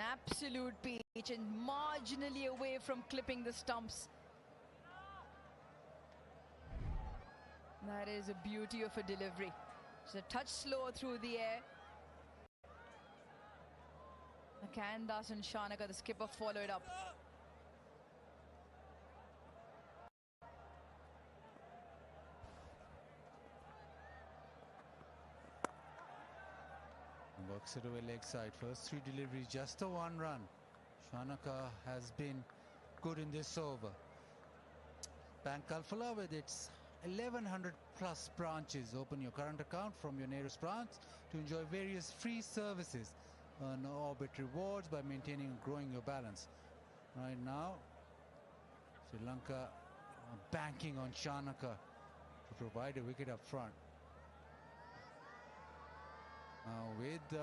absolute peach and marginally away from clipping the stumps. That is a beauty of a delivery. It's a touch slow through the air. Can Dasan Shanaka, the skipper, follow it up? Works it away leg side. First 3 deliveries, just a 1 run. Shanaka has been good in this over. Bank Kalfala with its 1100 plus branches. Open your current account from your nearest branch to enjoy various free services. Earn orbit rewards by maintaining and growing your balance. Right now, Sri Lanka banking on Shanaka to provide a wicket up front. Now with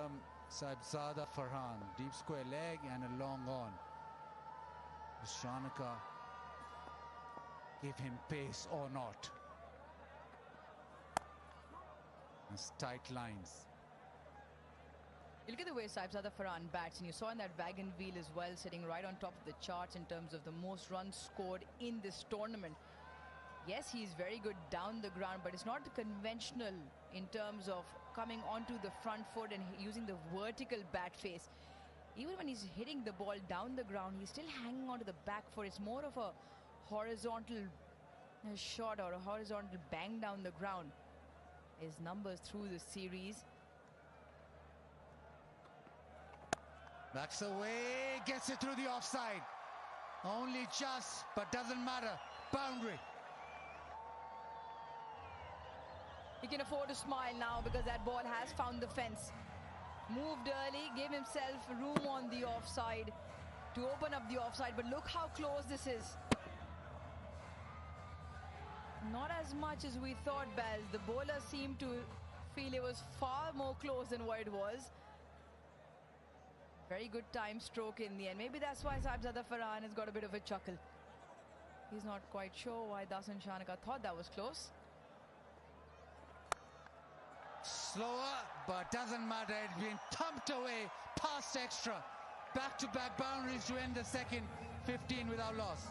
Saibzada Farhan, deep square leg and a long on. Does Shanaka give him pace or not? It's tight lines. Look at the way Saibzada Farhan bats, and you saw in that wagon wheel as well, sitting right on top of the charts in terms of the most runs scored in this tournament. Yes, he's very good down the ground, but it's not conventional in terms of coming onto the front foot and using the vertical bat face. Even when he's hitting the ball down the ground, he's still hanging onto the back foot. It's more of a horizontal shot or a horizontal bang down the ground. His numbers through the series. Backs away, gets it through the offside. Only just, but doesn't matter. Boundary. He can afford to smile now because that ball has found the fence. Moved early, gave himself room on the offside to open up the offside, but look how close this is. Not as much as we thought, Baz. The bowler seemed to feel it was far more close than what it was. Very good time stroke in the end. Maybe that's why Saibzada Farhan has got a bit of a chuckle. He's not quite sure why Dasan Shanaka thought that was close. Slower, but doesn't matter. It's been thumped away past extra. Back-to-back boundaries to end the second 15 without loss.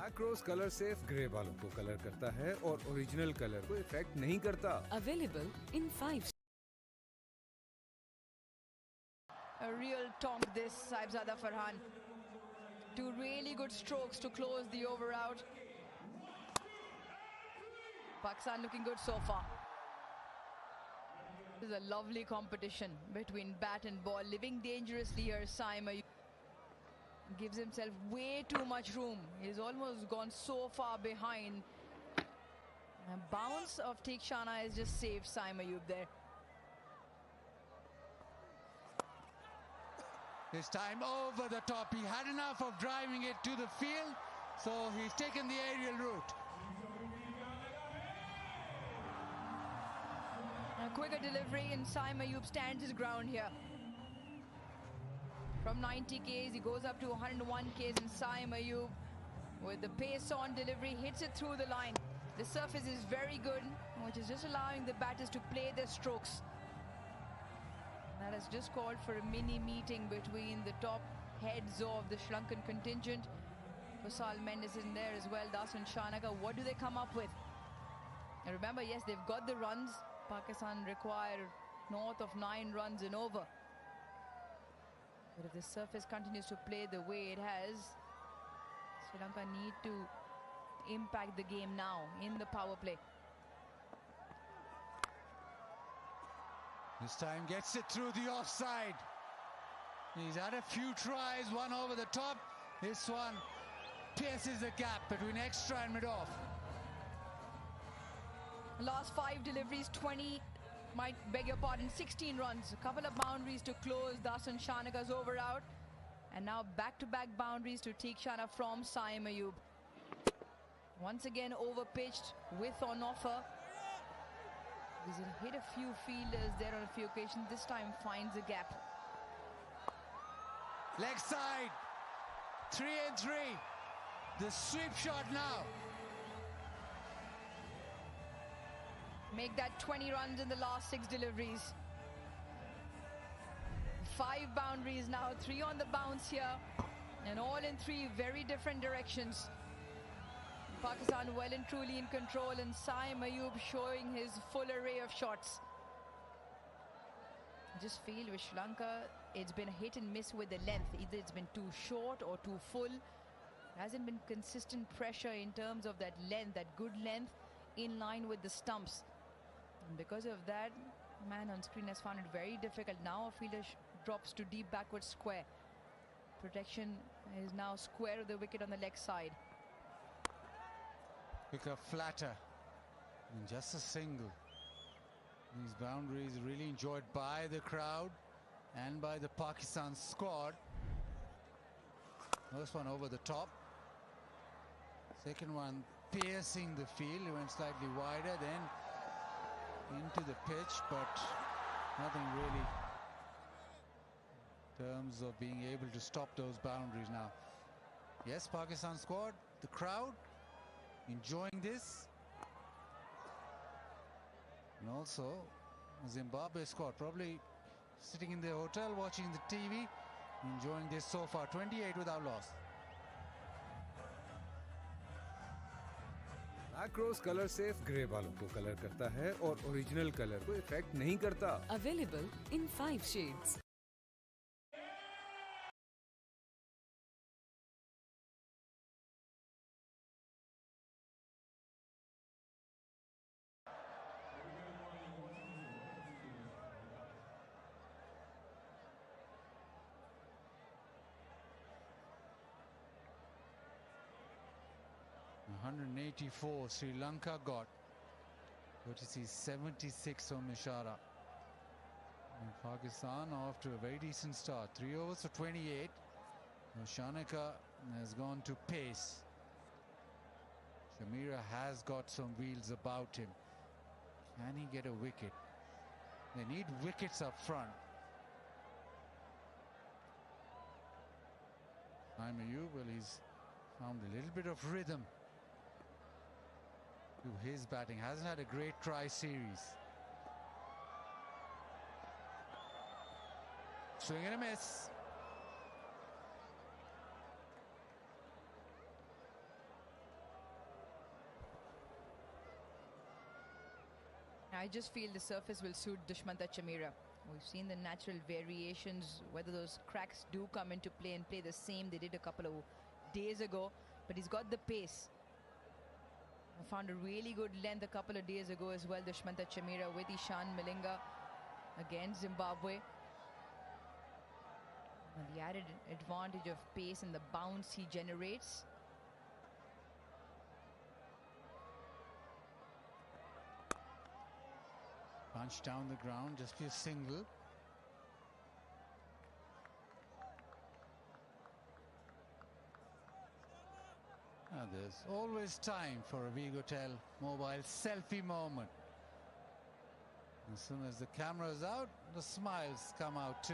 Across color safe grey बालों को colour करता है और original colour को effect नहीं करता. Available in 5. A real tonk this, Saibzada Farhan. 2 really good strokes to close the over out. Pakistan looking good so far. This is a lovely competition between bat and ball. Living dangerously here, Saima gives himself way too much room. He's almost gone so far behind. A bounce of Tikshana has just saved Saima Ayub there. This time over the top. He had enough of driving it to the field, so he's taken the aerial route. A quicker delivery and Saima Ayub stands his ground here. From 90 Ks, he goes up to 101 Ks, and Saima Ayub, with the pace on delivery, hits it through the line. The surface is very good, which is just allowing the batters to play their strokes. That has just called for a mini meeting between the top heads of the Sri Lankan contingent. Kusal Mendes is in there as well, Dasan Shanaka. What do they come up with? And remember, yes, they've got the runs. Pakistan require north of 9 runs and over. But if the surface continues to play the way it has, Sri Lanka need to impact the game now in the power play. This time gets it through the offside. He's had a few tries, one over the top. This one pierces the gap between extra and mid-off. Last 5 deliveries, 16 runs. A couple of boundaries to close Dasan Shanaka's over out. And now back-to-back boundaries to Tikshana from Saima Ayub. Once again over-pitched with on offer. He's hit a few fielders there on a few occasions. This time finds a gap. Leg side. 3 and 3. The sweep shot now. Make that 20 runs in the last 6 deliveries. 5 boundaries now, 3 on the bounce here, and all in 3 very different directions. Pakistan well and truly in control, and Saim Ayub showing his full array of shots. I just feel with Sri Lanka, it's been a hit and miss with the length. Either it's been too short or too full. There hasn't been consistent pressure in terms of that length, that good length in line with the stumps. And because of that, man on screen has found it very difficult. Now a fielder drops to deep backward square. Protection is now square of the wicket on the leg side. Quicker, flatter, and just a single. These boundaries really enjoyed by the crowd and by the Pakistan squad. First one over the top. Second one piercing the field. It went slightly wider, then into the pitch, but nothing really in terms of being able to stop those boundaries now. Yes, Pakistan squad, the crowd enjoying this, and also Zimbabwe squad probably sitting in their hotel watching the TV, enjoying this so far. 28 without loss. Black rose colour safe grey बालों को colour करता है और original colour को effect नहीं करता. Available in 5 shades. .184 Sri Lanka got, courtesy 76 on Mishara. And Pakistan off to a very decent start. 3 overs for 28. Hassaranga has gone to pace. Chamira has got some wheels about him. Can he get a wicket? They need wickets up front. Ayub, well, he's found a little bit of rhythm to his batting. Hasn't had a great tri-series. Swing and a miss. I just feel the surface will suit Dushmanta Chamira. We've seen the natural variations, whether those cracks do come into play and play the same they did a couple of days ago, but he's got the pace. I found a really good length a couple of days ago as well, Dushmanta Chamira, with Ishan Malinga against Zimbabwe. And the added advantage of pace and the bounce he generates. Punch down the ground, just be a single. Now there's always time for a Vigotel mobile selfie moment. As soon as the camera's out, the smiles come out too.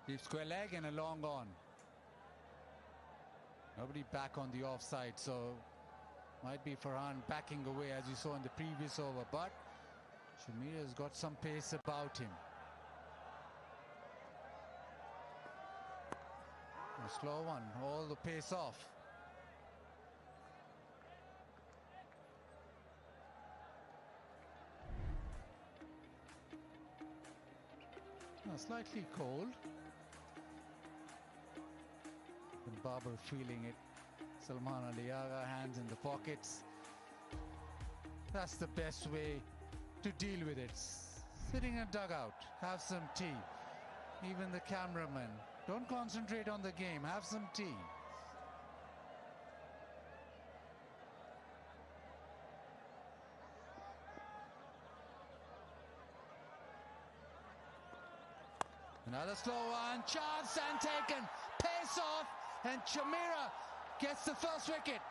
Deep square leg and a long on. Nobody back on the offside, so might be Farhan backing away as you saw in the previous over, but Chamira's got some pace about him. A slow one, all the pace off. Slightly cold. And Babar feeling it. Salman Ali Agha, hands in the pockets. That's the best way to deal with it. Sitting in a dugout, have some tea. Even the cameraman, don't concentrate on the game, have some tea. Another slow one, chance and taken, pace off, and Chamira gets the first wicket.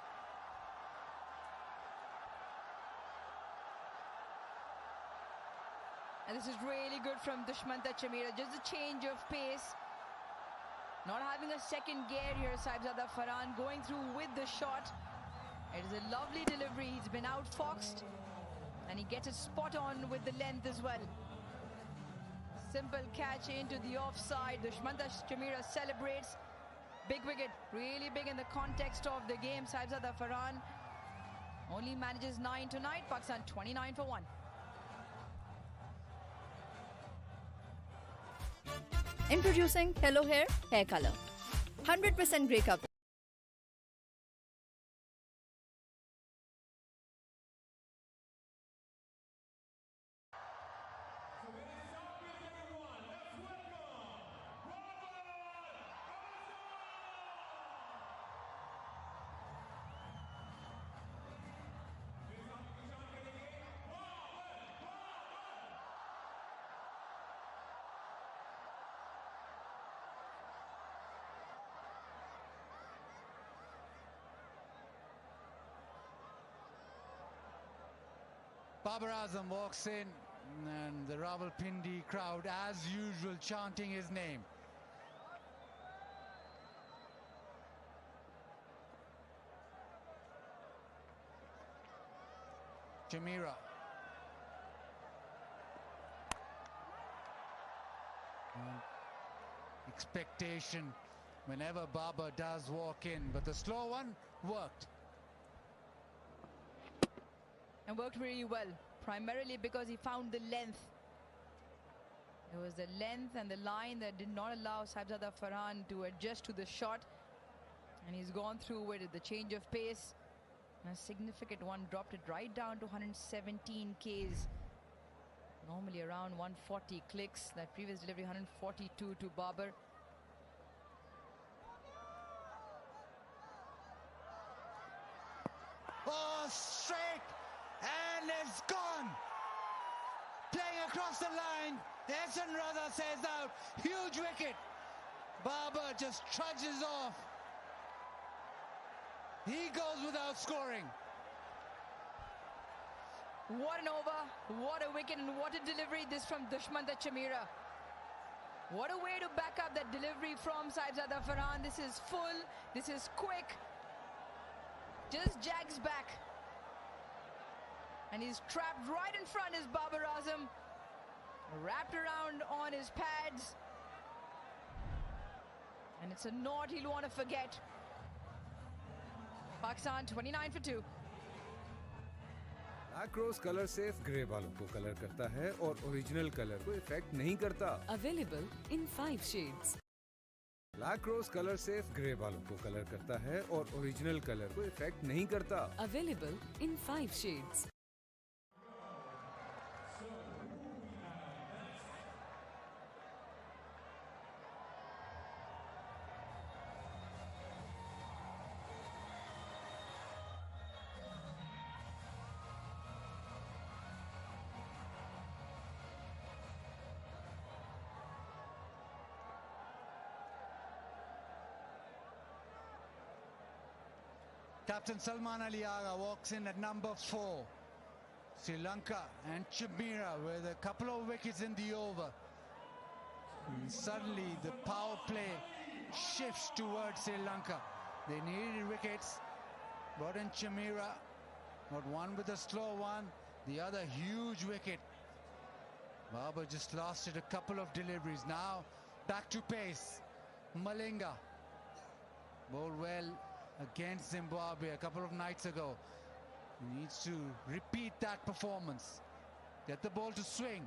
And this is really good from Chamira. Just a change of pace. Not having a second gear here, Sahibzada Farhan going through with the shot. It is a lovely delivery. He's been outfoxed and he gets it spot on with the length as well. Simple catch into the offside. Chamira celebrates. Big wicket, really big in the context of the game. Sahibzada Farhan only manages 9 tonight. Pakistan 29 for 1. Introducing Hello Hair Color. 100% grey cover. Babar Azam walks in and the Rawalpindi crowd as usual chanting his name. Chamira. Expectation whenever Babar does walk in, but the slow one worked. And worked really well, primarily because he found the length. It was the length and the line that did not allow Sahibzada Farhan to adjust to the shot. And he's gone through with it, the change of pace. And a significant one, dropped it right down to 117 Ks. Normally around 140 clicks. That previous delivery 142 to Babar. Oh, straight! And it's gone! Playing across the line, Hassaranga says out, huge wicket. Babar just trudges off. He goes without scoring. What an over, what a wicket, and what a delivery this from Chamira. What a way to back up that delivery from Sahibzada Farhan. This is full, this is quick. Just jags back. And he's trapped right in front is Babar Azam. Wrapped around on his pads. And it's a knot he'll want to forget. Pakistan 29 for 2. Black rose colour safe grey बालों को colour करता है और original colour को effect नहीं करता. Available in 5 shades. Black rose colour safe grey बालों को कलर करता है और ओरिजिनल कलर को इफेक्ट नहीं करता. Available in 5 shades. Captain Salman Ali Agha walks in at number 4. Sri Lanka and Chamira with a couple of wickets in the over. And suddenly the power play shifts towards Sri Lanka. They needed wickets. Brought in Chamira. Got one with a slow one. The other huge wicket. Babar just lost it a couple of deliveries. Now back to pace. Malinga. Bowled well against Zimbabwe a couple of nights ago. He needs to repeat that performance. Get the ball to swing.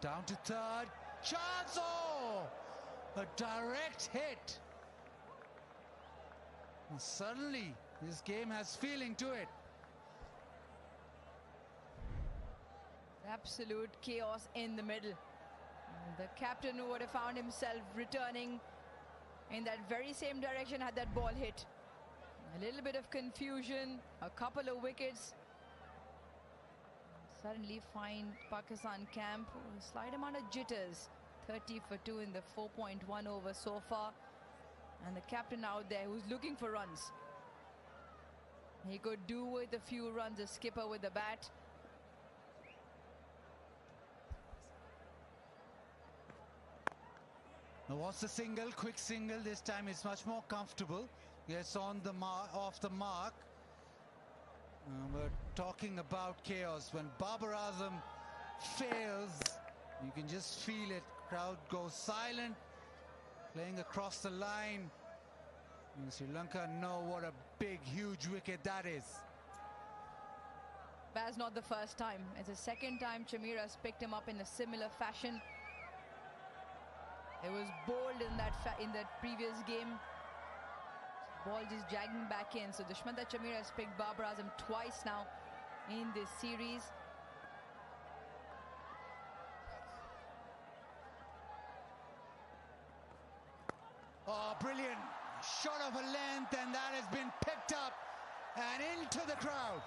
Down to third. Chance! Oh! A direct hit. And suddenly this game has feeling to it. Absolute chaos in the middle. The captain would have found himself returning in that very same direction had that ball hit. A little bit of confusion, a couple of wickets. Suddenly find Pakistan camp a slight amount of jitters. 30 for 2 in the 4.1 over so far. And the captain out there who's looking for runs. He could do with a few runs, a skipper with the bat. What's the single? Quick single. This time it's much more comfortable. Gets on the mark, off the mark. We're talking about chaos. When Babar Azam fails, you can just feel it. Crowd goes silent. Playing across the line. And Sri Lanka know what a big, huge wicket that is. That's not the first time. It's the second time Chamira has picked him up in a similar fashion. It was bowled in that previous game. Ball just jagging back in. So Dushmantha Chamira has picked Babar Azam twice now in this series. Oh, brilliant. Shot of a length, and that has been picked up and into the crowd.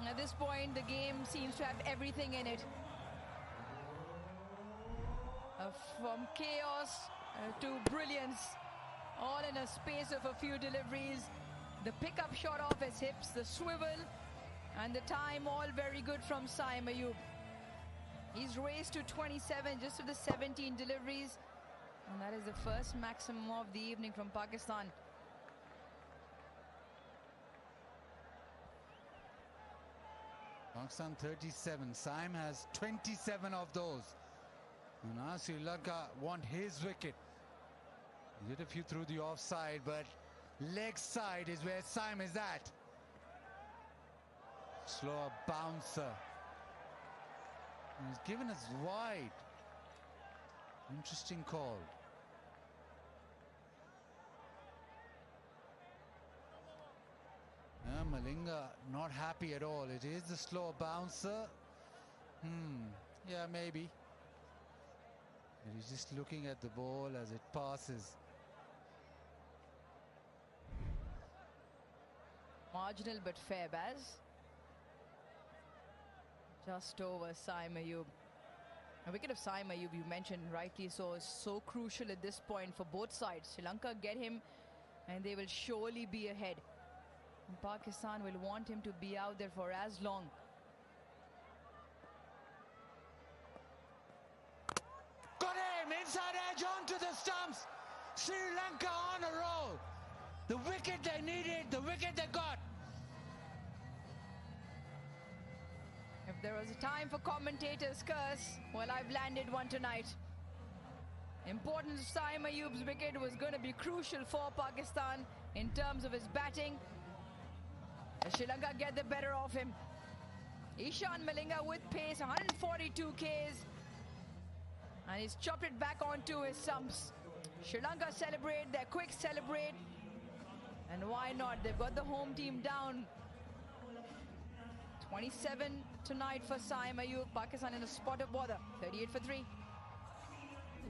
At this point, the game seems to have everything in it. From chaos to brilliance, all in a space of a few deliveries. The pickup shot off his hips, the swivel, and the time, all very good from Saim Ayub. He's raced to 27 just with the 17 deliveries, and that is the first maximum of the evening from Pakistan. Pakistan 37. Saim has 27 of those. And now Sri Lanka want his wicket. He did a few through the offside, but leg side is where Saim is at. Slower bouncer. He's given us wide. Interesting call. Malinga not happy at all. It is the slow bouncer. Yeah, maybe. And he's just looking at the ball as it passes. Marginal but fair, Baz. Just over Saim Ayub. A wicket of Saim Ayub, you mentioned rightly so, is so crucial at this point for both sides. Sri Lanka get him and they will surely be ahead. And Pakistan will want him to be out there for as long. Got him! Inside edge onto the stumps. Sri Lanka on a roll. The wicket they needed, the wicket they got. If there was a time for commentators' curse, well, I've landed one tonight. Importance of Saim Ayub's wicket was going to be crucial for Pakistan in terms of his batting. Sri Lanka get the better of him. Ishan Malinga with pace, 142 Ks. And he's chopped it back onto his stumps. Sri Lanka celebrate, they're quick celebrate. And why not? They've got the home team down. 27 tonight for Saim Ayub. Pakistan in a spot of bother. 38 for 3.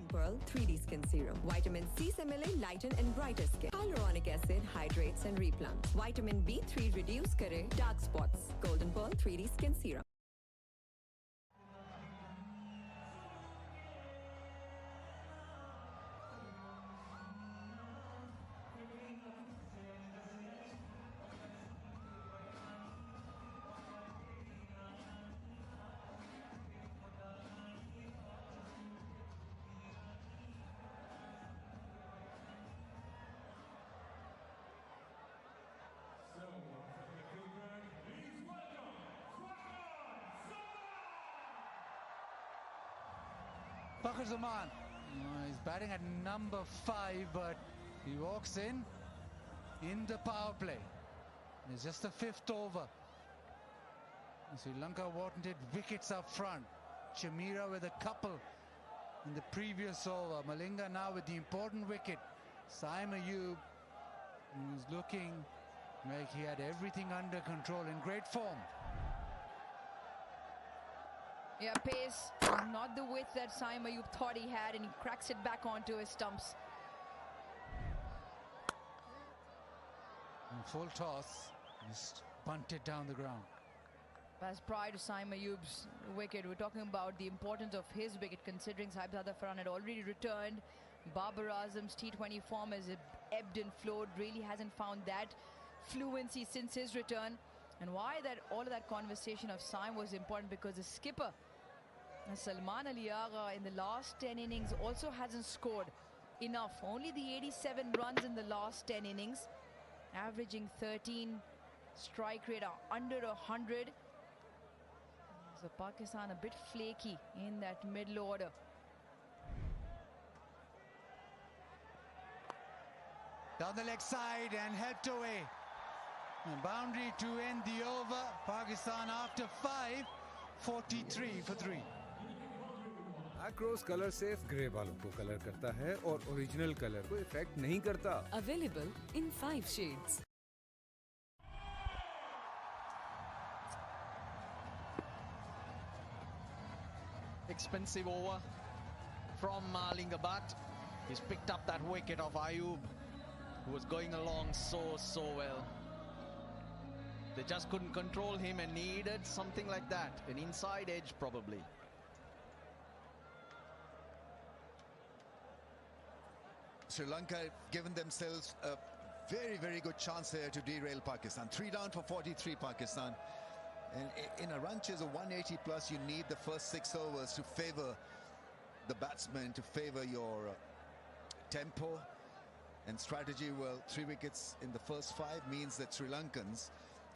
Pearl 3D Skin Serum. Vitamin C से मिले lighten and brighter skin. Hyaluronic acid hydrates and replants. Vitamin B3 reduce करे dark spots. Golden Pearl 3D Skin Serum. Babar Azam. He's batting at number 5, but he walks in the power play. It's just the 5th over. Sri Lanka wanted wickets up front. Chamira with a couple in the previous over. Malinga now with the important wicket. Saim Ayub, who's looking like he had everything under control, in great form. Yeah, pace, not the width that Saim Ayub thought he had, and he cracks it back onto his stumps. And full toss, just punted down the ground. As prior to Saim Ayub's wicket, we're talking about the importance of his wicket, considering Saibzada Farhan had already returned. Babar Azam's T20 form has ebbed and flowed, really hasn't found that fluency since his return. And why that all of that conversation of Saim was important, because the skipper Salman Ali Agha in the last 10 innings also hasn't scored enough. Only the 87 runs in the last 10 innings, averaging 13, strike rate under 100. So Pakistan a bit flaky in that middle order. Down the leg side and helped away. A boundary to end the over. Pakistan after 5, 43 for 3. Across colour safe grey बालों को colour करता है और original colour को effect नहीं करता. Available in 5 shades. Expensive over from Lingabhat. He's picked up that wicket of Ayub, who was going along so well. They just couldn't control him and needed something like that, an inside edge probably. Sri Lanka given themselves a very good chance here to derail Pakistan. 3 down for 43 Pakistan. And in a run chase of 180 plus, you need the first 6 overs to favor the batsman, to favor your tempo and strategy. Well, 3 wickets in the first 5 means that Sri Lankans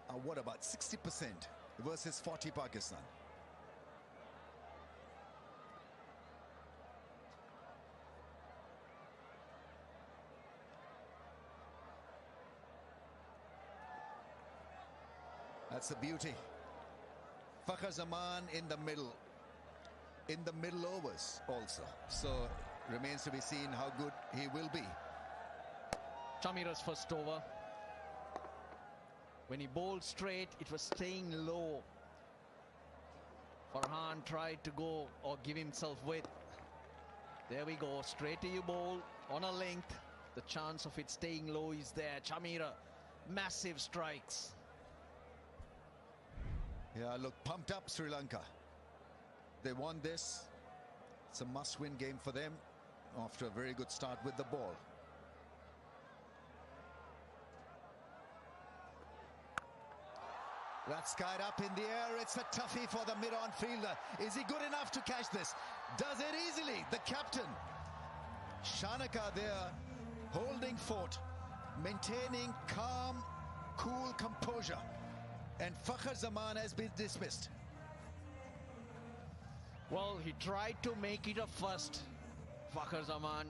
are what, about 60% versus 40 Pakistan. That's the beauty. Babar Azam in the middle overs also. So remains to be seen how good he will be. Chamira's first over. When he bowled straight, it was staying low. Farhan tried to go or give himself width. There we go, straight to you bowl on a length. The chance of it staying low is there. Chamira, massive strikes. Yeah, look, pumped up Sri Lanka. They won this. It's a must-win game for them after a very good start with the ball. That's skied up in the air. It's a toughie for the mid-on fielder. Is he good enough to catch this? Does it easily. The captain, Shanaka there, holding fort, maintaining calm, cool composure. And Babar Azam has been dismissed. Well, he tried to make it a first. Babar Azam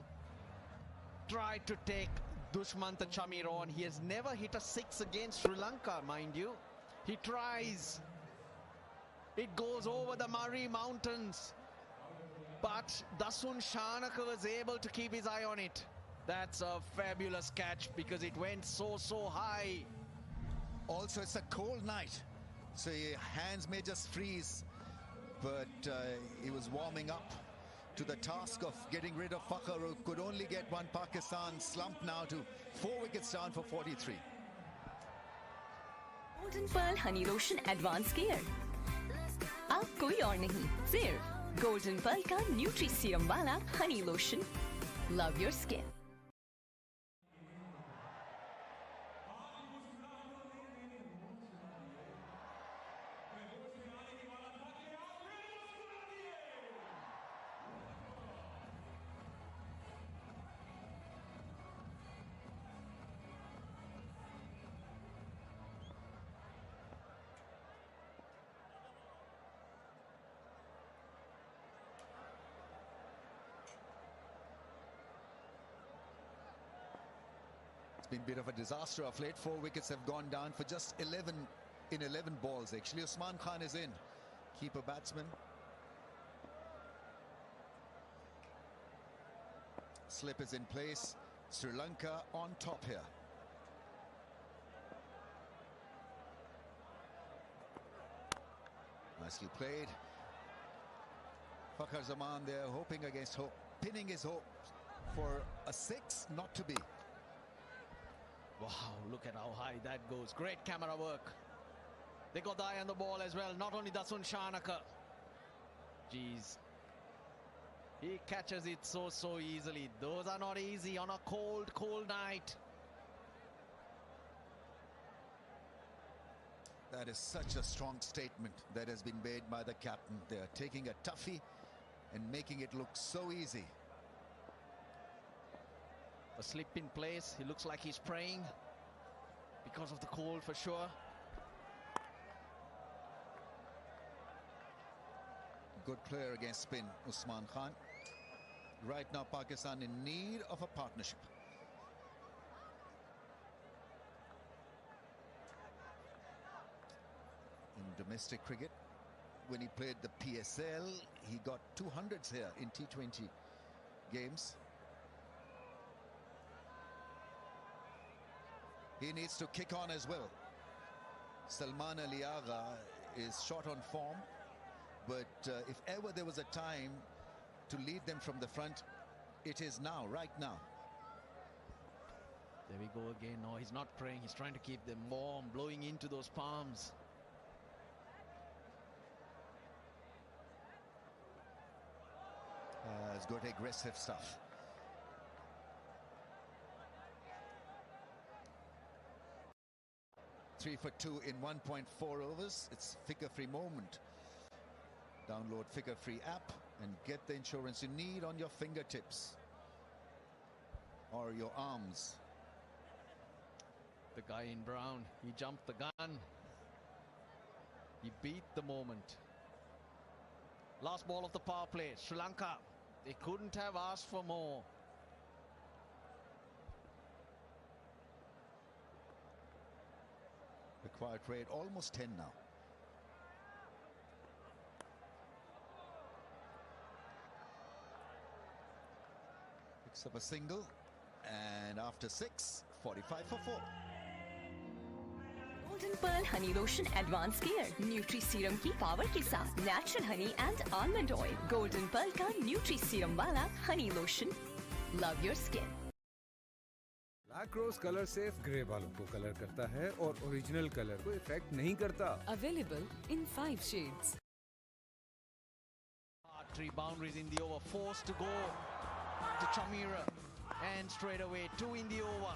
tried to take Dushmantha Chamira on. He has never hit a 6 against Sri Lanka, mind you. He tries. It goes over the Murray Mountains. But Dasun Shanaka was able to keep his eye on it. That's a fabulous catch because it went so high. Also, it's a cold night, so your hands may just freeze. But he was warming up to the task of getting rid of Babar, who could only get one. Pakistan slumped now to 4 wickets down for 43. Golden Pearl Honey Lotion Advanced Care. अब कोई और नहीं, सिर्फ Golden Pearl का nutri serum वाला Honey lotion. Love your skin. Been a bit of a disaster of late. 4 wickets have gone down for just 11 in 11 balls actually. Usman Khan is in, keeper batsman. Slip is in place. Sri Lanka on top here. Nicely played. Babar Azam there hoping against hope, pinning his hope for a 6, not to be. Wow, look at how high that goes. Great camera work. They got the eye on the ball as well. Not only Dasun Shanaka. Jeez. He catches it so easily. Those are not easy on a cold night. That is such a strong statement that has been made by the captain. They are taking a toughie and making it look so easy. A slip in place. He looks like he's praying because of the cold for sure. Good player against spin, Usman Khan. Right now, Pakistan in need of a partnership. In domestic cricket, when he played the PSL, he got 200s here in T20 games. He needs to kick on as well. Salman Ali Agha is short on form, but if ever there was a time to lead them from the front, it is now, right now. There we go again. No, he's not praying. He's trying to keep them warm, blowing into those palms. It's good aggressive stuff. Three for two in 1.4 overs. It's figure-free moment. Download figure-free app and get the insurance you need on your fingertips or your arms. The guy in brown, he jumped the gun. He beat the moment. Last ball of the power play. Sri Lanka, they couldn't have asked for more. Required rate almost 10 now. Picks up a single, and after 6, 45 for 4. Golden Pearl Honey Lotion Advanced Care. Nutri Serum की power के साथ natural honey and almond oil. Golden Pearl का Nutri Serum वाला honey lotion. Love your skin. Black rose colour safe grey बालों को colour करता है और ओरिजिनल कलर को इफेक्ट नहीं करता। Available in 5 shades. 3 boundaries in the over, forced to go to Chamira, and straight away 2 in the over.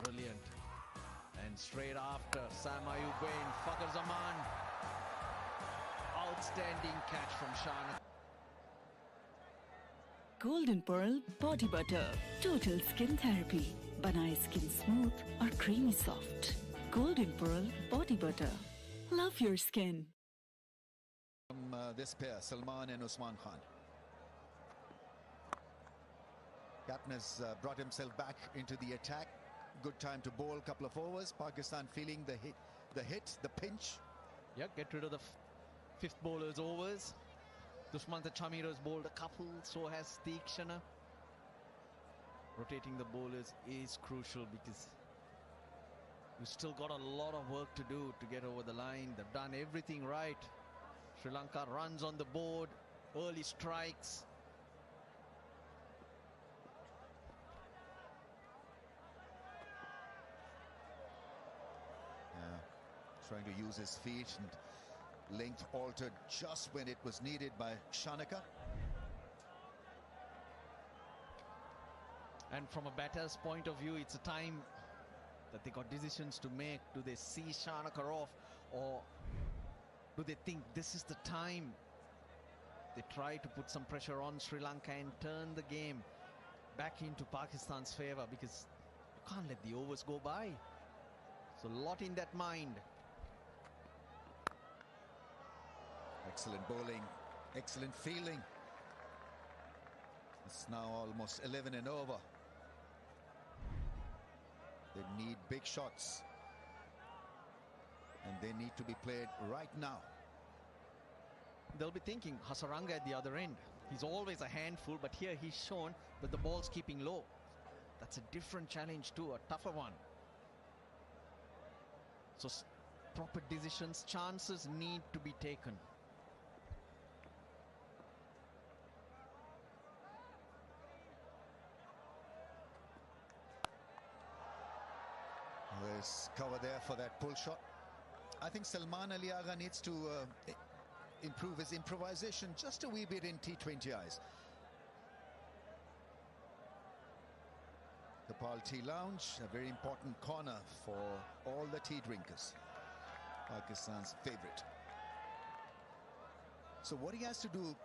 Brilliant. And straight after, Sam Ayub and Babar Azam. Outstanding catch from Shana. Golden Pearl Body Butter. Total skin therapy. बनाए skin smooth और creamy soft. Golden Pearl Body Butter. Love your skin. From this pair, Salman and Usman Khan. Captain has brought himself back into the attack. Good time to bowl a couple of overs. Pakistan feeling the hit, the pinch. Yeah, get rid of the fifth bowler's overs. Dushmantha Chamira has bowled a couple, so has Tikshana. Rotating the bowlers is crucial because you've still got a lot of work to do to get over the line. They've done everything right. Sri Lanka runs on the board, early strikes. Trying to use his feet, and length altered just when it was needed by Shanaka. And from a batter's point of view, it's a time that they got decisions to make. Do they see Shanaka off, or do they think this is the time they try to put some pressure on Sri Lanka and turn the game back into Pakistan's favor, because you can't let the overs go by. So a lot in that mind. Excellent bowling, excellent fielding. It's now almost 11 and over. They need big shots, and they need to be played right now. They'll be thinking Hassaranga at the other end. He's always a handful, but here he's shown that the ball's keeping low. That's a different challenge too, a tougher one. So proper decisions, chances need to be taken. There's cover there for that pull shot. I think Salman Ali Agha needs to improve his improvisation just a wee bit in T20 eyes. The Nepal Tea Lounge, a very important corner for all the tea drinkers. Pakistan's favorite. So what he has to do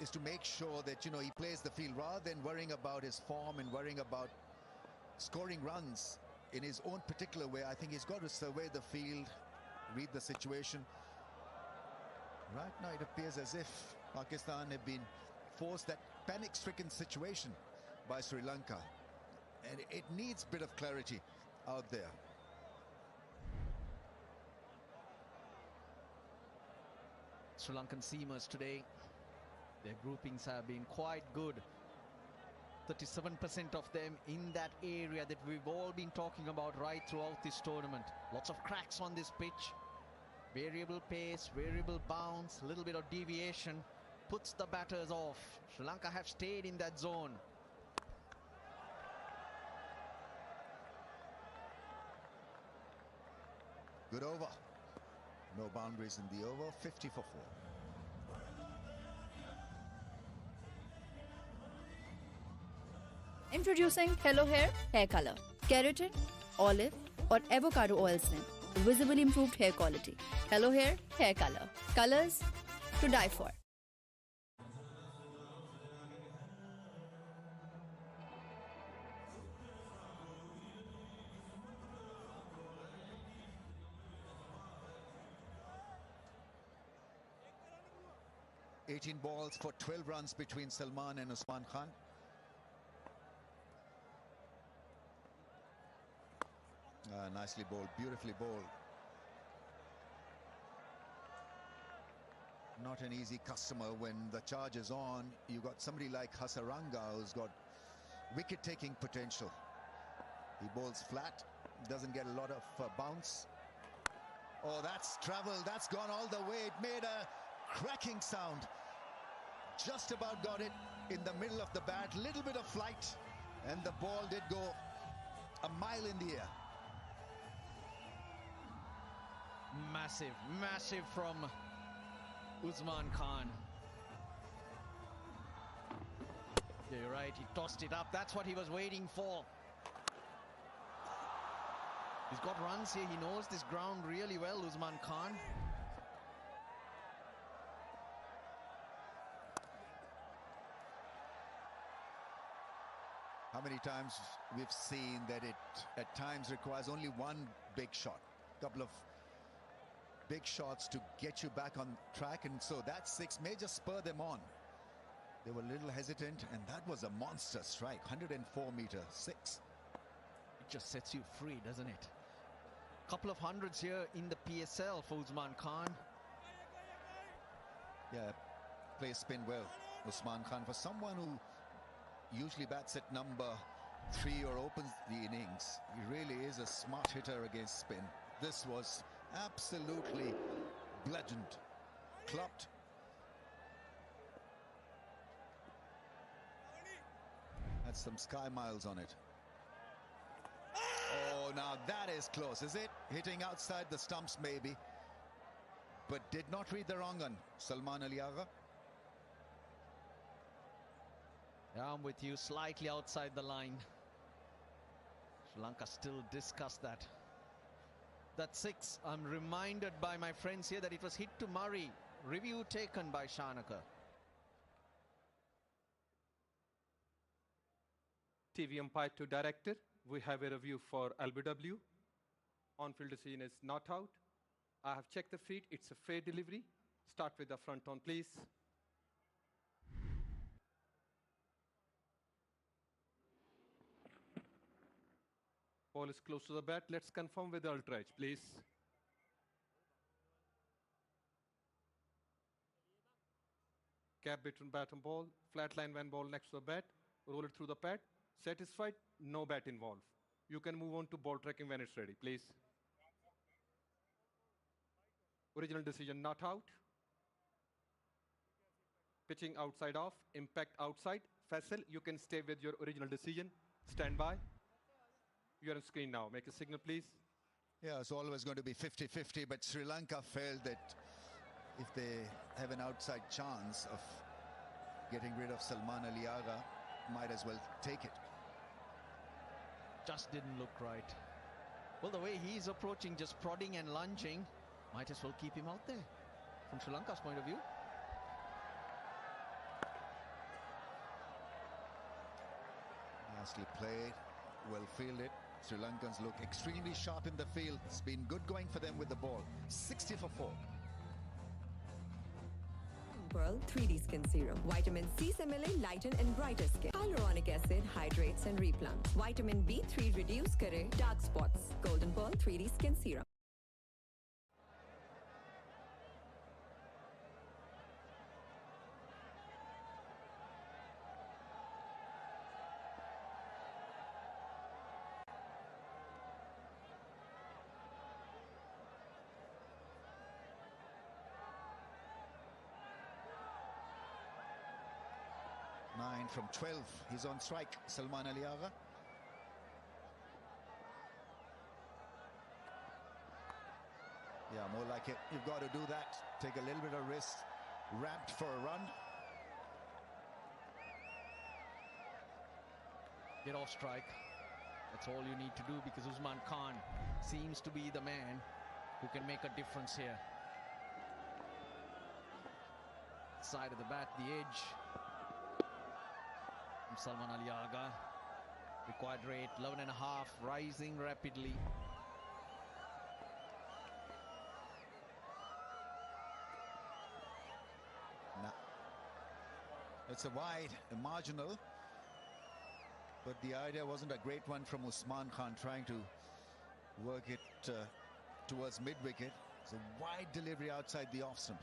is to make sure that, he plays the field rather than worrying about his form and worrying about scoring runs in his own particular way. I think he's got to survey the field, read the situation. Right now it appears as if Pakistan have been forced that panic-stricken situation by Sri Lanka, and it needs a bit of clarity out there. Sri Lankan seamers today, their groupings have been quite good. 37% of them in that area that we've all been talking about right throughout this tournament. Lots of cracks on this pitch. Variable pace, variable bounce, a little bit of deviation puts the batters off. Sri Lanka have stayed in that zone. Good over. No boundaries in the over. 50 for 4. Introducing Hello Hair Color. Keratin, olive or avocado oil stem. Visibly improved hair quality. Hello Hair Color. Colors to die for. $18 balls for 12 runs between Salman and Usman Khan. Nicely bowled, beautifully bowled. Not an easy customer when the charge is on. You got somebody like Hassaranga who's got wicket-taking potential. He bowls flat, doesn't get a lot of bounce. Oh, that's travelled, that's gone all the way. It made a cracking sound. Just about got it in the middle of the bat. Little bit of flight, and the ball did go a mile in the air. Massive from Usman Khan. Yeah, you're right, he tossed it up. That's what he was waiting for. He's got runs here. He knows this ground really well, Usman Khan. How many times we've seen that it at times requires only one big shot, couple of big shots to get you back on track, and so that 6 may just spur them on. They were a little hesitant, and that was a monster strike. 104 meter 6. It just sets you free, doesn't it? Couple of hundreds here in the PSL for Usman Khan. Yeah, plays spin well, Usman Khan. For someone who usually bats at number 3 or opens the innings, he really is a smart hitter against spin. This was absolutely bludgeoned, clubbed. Had some sky miles on it. Oh, now that is close, is it? Hitting outside the stumps maybe, but did not read the wrong one. Salman Ali Agha. Yeah, I'm with you, slightly outside the line. Sri Lanka still discuss that. That 6, I'm reminded by my friends here that it was hit to Murray. Review taken by Shanaka. TV umpire to director. We have a review for LBW. On-field decision is not out. I have checked the feet. It's a fair delivery. Start with the front on, please. Ball is close to the bat. Let's confirm with the ultra edge, please. Gap between bat and ball. Flat line when ball next to the bat. Roll it through the pad. Satisfied? No bat involved. You can move on to ball tracking when it's ready, please. Original decision not out. Pitching outside off. Impact outside. Faisal, you can stay with your original decision. Stand by. You're on screen now. Make a signal, please. Yeah, it's always going to be 50-50, but Sri Lanka felt that if they have an outside chance of getting rid of Salman Ali Agha, might as well take it. Just didn't look right. Well, the way he's approaching, just prodding and lunging, might as well keep him out there from Sri Lanka's point of view. Nicely played, well fielded. Sri Lankans look extremely sharp in the field. It's been good going for them with the ball. 60 for 4. Pearl 3D Skin Serum. Vitamin C से मिले lighten and brighter skin. Hyaluronic acid hydrates and replants. Vitamin B3 reduce करे dark spots. Golden Pearl 3D Skin Serum. From 12, he's on strike. Salman Ali Agha. Yeah, more like it. You've got to do that. Take a little bit of risk. Ramped for a run. Get off strike. That's all you need to do, because Usman Khan seems to be the man who can make a difference here. Side of the bat, the edge. Salman Ali Agha. Required rate 11.5, rising rapidly. Nah. It's a wide, a marginal, but the idea wasn't a great one from Usman Khan, trying to work it towards mid-wicket. It's a wide delivery outside the off stump.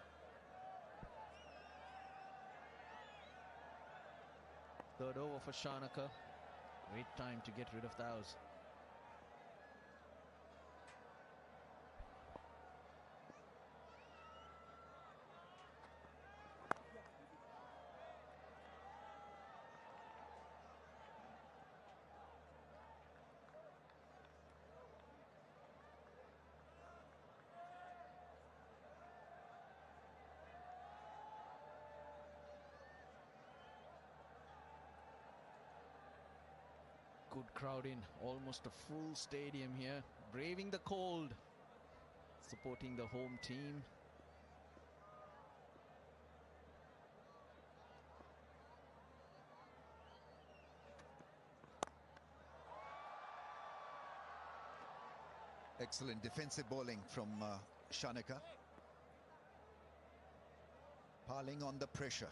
Third over for Shanaka. Great time to get rid of those. Good crowd in, almost a full stadium here, braving the cold, supporting the home team. Excellent defensive bowling from Shanaka. Piling on the pressure.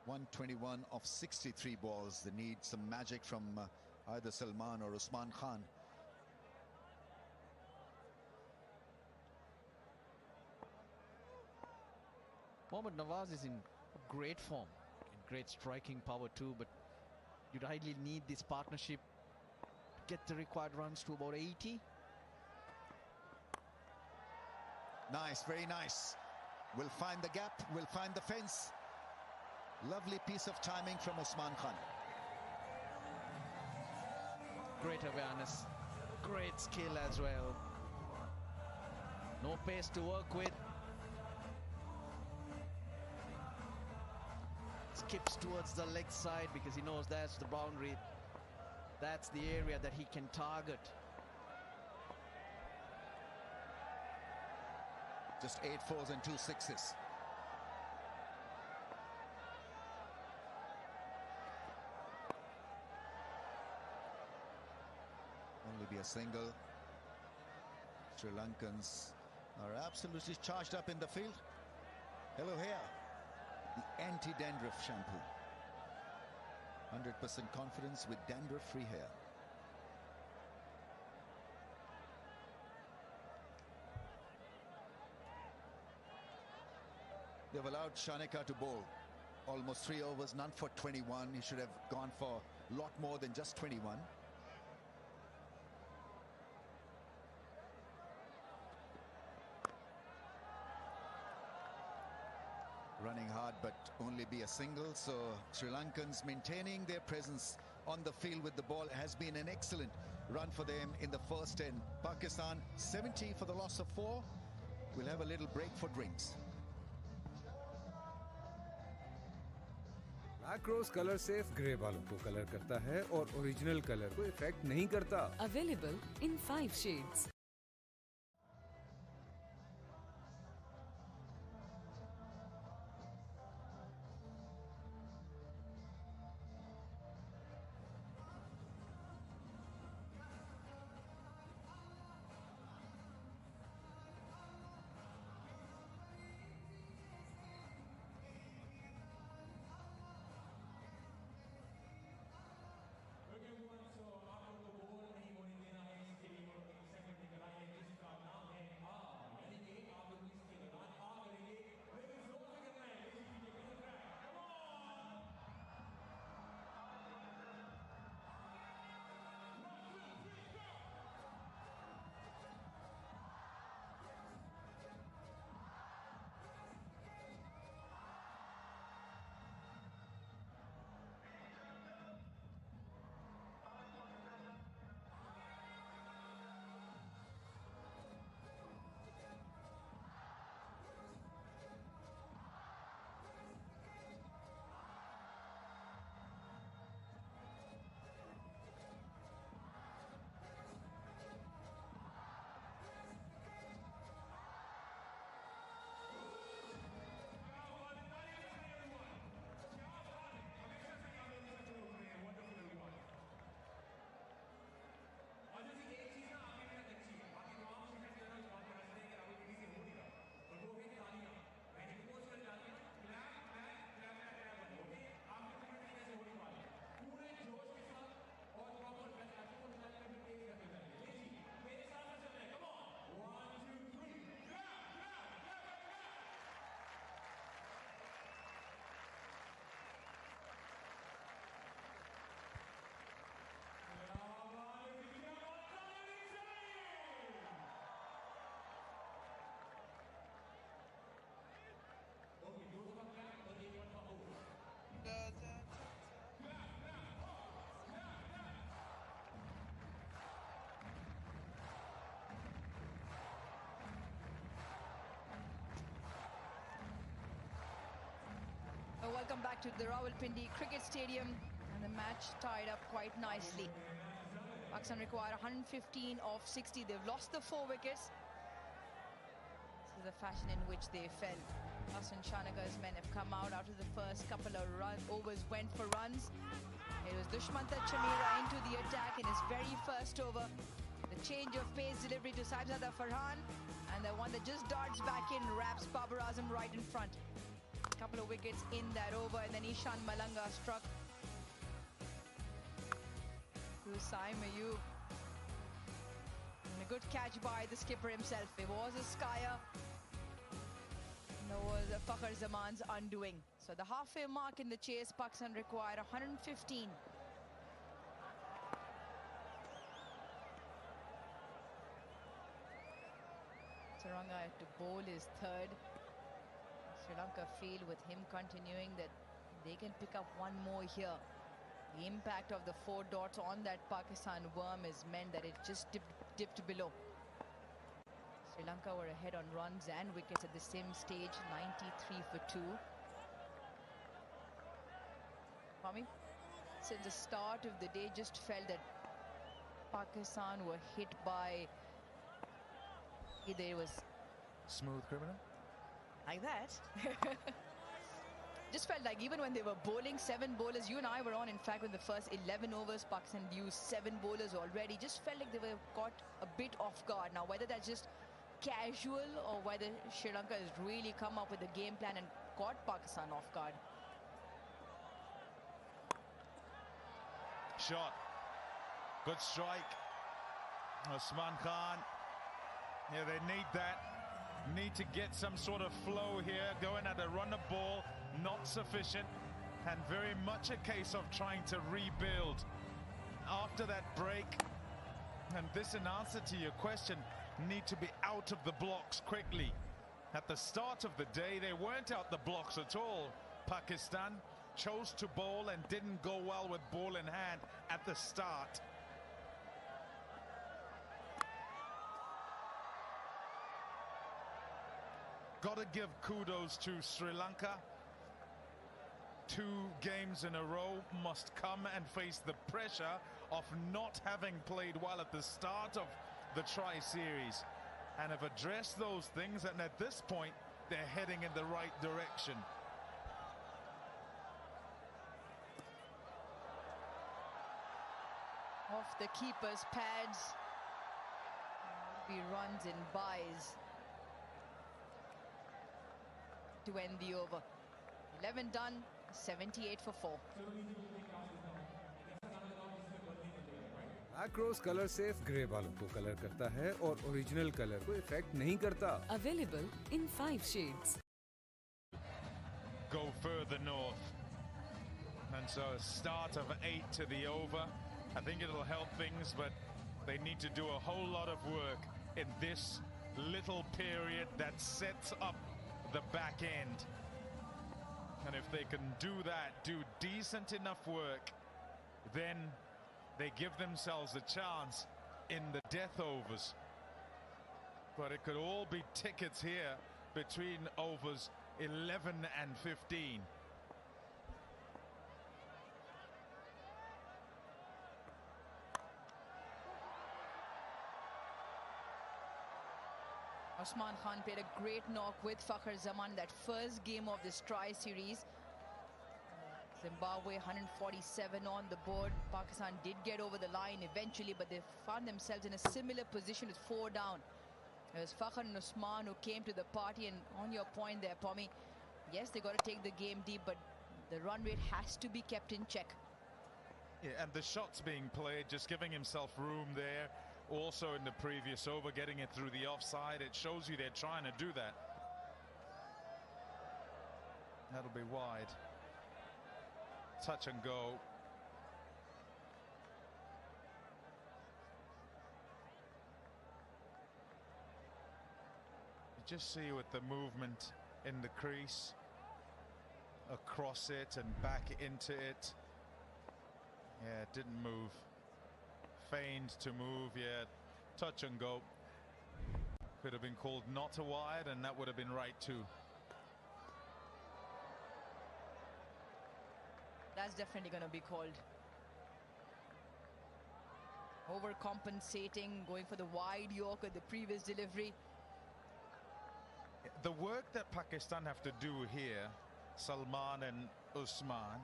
121 of 63 balls. They need some magic from either Salman or Usman Khan. Mohammad Nawaz is in great form, in great striking power too, but you'd ideally need this partnership to get the required runs to about 80. Nice, very nice. We'll find the gap, we'll find the fence. Lovely piece of timing from Usman Khan. Great awareness, great skill as well. No pace to work with. Skips towards the leg side because he knows that's the boundary. That's the area that he can target. Just 8 fours and 2 sixes. Only be a single. Sri Lankans are absolutely charged up in the field. Hello here. The anti-dandruff shampoo. 100% confidence with dandruff-free hair. They've allowed Shanaka to bowl. Almost 3 overs, none for 21. He should have gone for a lot more than just 21. Running hard, but only be a single. So Sri Lankans maintaining their presence on the field with the ball. Has been an excellent run for them in the first 10. Pakistan 70 for the loss of 4. We'll have a little break for drinks. Black rose colour safe grey बालों को colour करता है और original colour को effect नहीं करता। Available in 5 shades. Welcome back to the Rawalpindi Cricket Stadium, and the match tied up quite nicely. Pakistan required 115 of 60. They've lost the 4 wickets. This is the fashion in which they fell. Hassan Shanaga's men have come out after the first couple of overs went for runs. It was Dushmanta Chamira into the attack in his very first over. The change of pace delivery to Saibzada Farhan, and the one that just darts back in wraps Babar Azam right in front. Couple of wickets in that over, and then Ishan Malanga struck to Saim Ayub. And a good catch by the skipper himself. It was a skyer. It was Fakhar Zaman's undoing. So the halfway mark in the chase, Pakistan required 115. Hassaranga had to bowl his third. Sri Lanka feel with him continuing that they can pick up one more here. The impact of the 4 dots on that Pakistan worm has meant that it just dipped below. Sri Lanka were ahead on runs and wickets at the same stage, 93 for 2. Kwame, since the start of the day, just felt that Pakistan were hit by either it was smooth criminal. Like that. Just felt like even when they were bowling 7 bowlers, you and I were on, in fact, when the first 11 overs, Pakistan used 7 bowlers already. Just felt like they were caught a bit off guard. Now, whether that's just casual or whether Sri Lanka has really come up with a game plan and caught Pakistan off guard. Shot. Good strike. Osman Khan. Yeah, they need that. Need to get some sort of flow here. Going at a run of ball, not sufficient, and very much a case of trying to rebuild after that break. And this, in answer to your question, need to be out of the blocks quickly. At the start of the day, they weren't out the blocks at all. Pakistan chose to bowl and didn't go well with ball in hand at the start. Got to give kudos to Sri Lanka. 2 games in a row, must come and face the pressure of not having played well at the start of the Tri-Series, and have addressed those things, and at this point they're heading in the right direction. Off the keeper's pads. He runs and buys to end the over. 11 done, 78 for 4. Black rose colour safe grey बालों को colour करता है और original colour को effect नहीं करता. Available in 5 shades. Go further north, and so a start of 8 to the over. I think it'll help things, but they need to do a whole lot of work in this little period that sets up the back end. And if they can do that, do decent enough work, then they give themselves a chance in the death overs. But it could all be tickets here between overs 11 and 15. Usman Khan played a great knock with Babar Azam, that first game of this Tri-Series. Zimbabwe 147 on the board. Pakistan did get over the line eventually, but they found themselves in a similar position with 4 down. It was Fakhar and Usman who came to the party, and on your point there, Pommy, yes, they got to take the game deep, but the run rate has to be kept in check. Yeah, and the shots being played, just giving himself room there. Also in the previous over, getting it through the offside. It shows you they're trying to do that. That'll be wide. Touch and go. You just see with the movement in the crease, across it and back into it. Yeah, it didn't move. Feigned to move, yeah, touch and go. Could have been called not a wide, and that would have been right too. That's definitely going to be called. Overcompensating, going for the wide Yorker, the previous delivery. The work that Pakistan have to do here, Salman and Usman,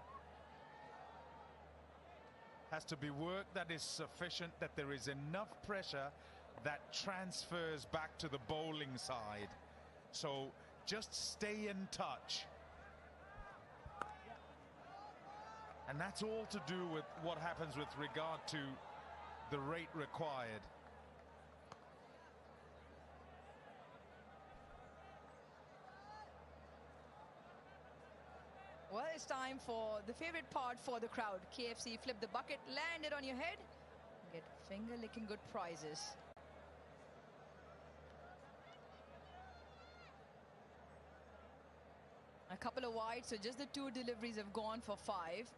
has to be work that is sufficient, that there is enough pressure that transfers back to the bowling side. So just stay in touch. And that's all to do with what happens with regard to the rate required. Well, it's time for the favorite part for the crowd. KFC, flip the bucket, land it on your head, get finger-licking good prizes. A couple of wide, so just the 2 deliveries have gone for 5.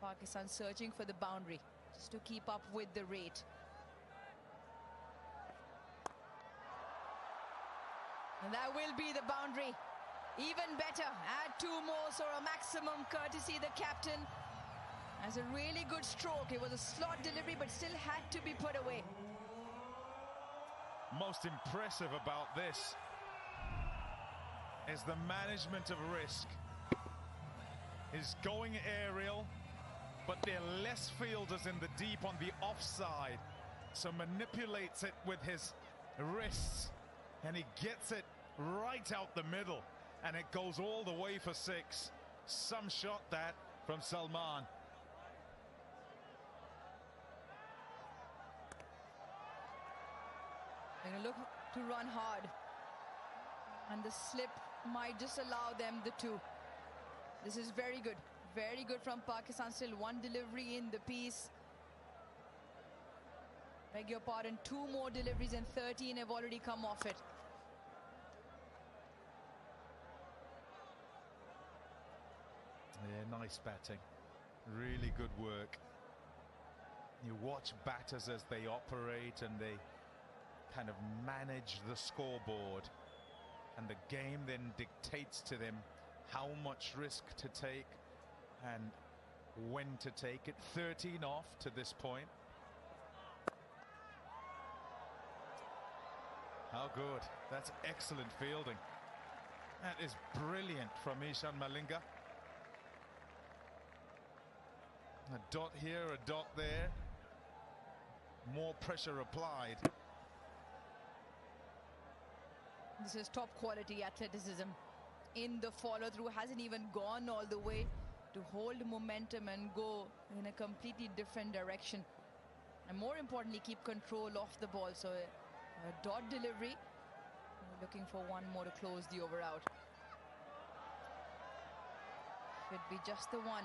Pakistan searching for the boundary just to keep up with the rate. And that will be the boundary. Even better, add 2 more, so a maximum courtesy the captain. Has a really good stroke. It was a slot delivery, but still had to be put away. Most impressive about this is the management of risk. He's going aerial, but there are less fielders in the deep on the offside, so manipulates it with his wrists, and he gets it right out the middle, and it goes all the way for 6. Some shot that from Salman. They're going to look to run hard, and the slip might just allow them the 2. This is very good from Pakistan. Still 1 delivery in the piece. Beg your pardon, 2 more deliveries and 13 have already come off it. Yeah, nice batting, really good work. You watch batters as they operate, and they kind of manage the scoreboard, and the game then dictates to them how much risk to take and when to take it. 13 off to this point. How good. That's excellent fielding. That is brilliant from Ishan Malinga. A dot here, a dot there. More pressure applied. This is top quality athleticism in the follow through. Hasn't even gone all the way to hold momentum and go in a completely different direction, and more importantly keep control of the ball. So a dot delivery. We're looking for one more to close the over out. Should be just the one.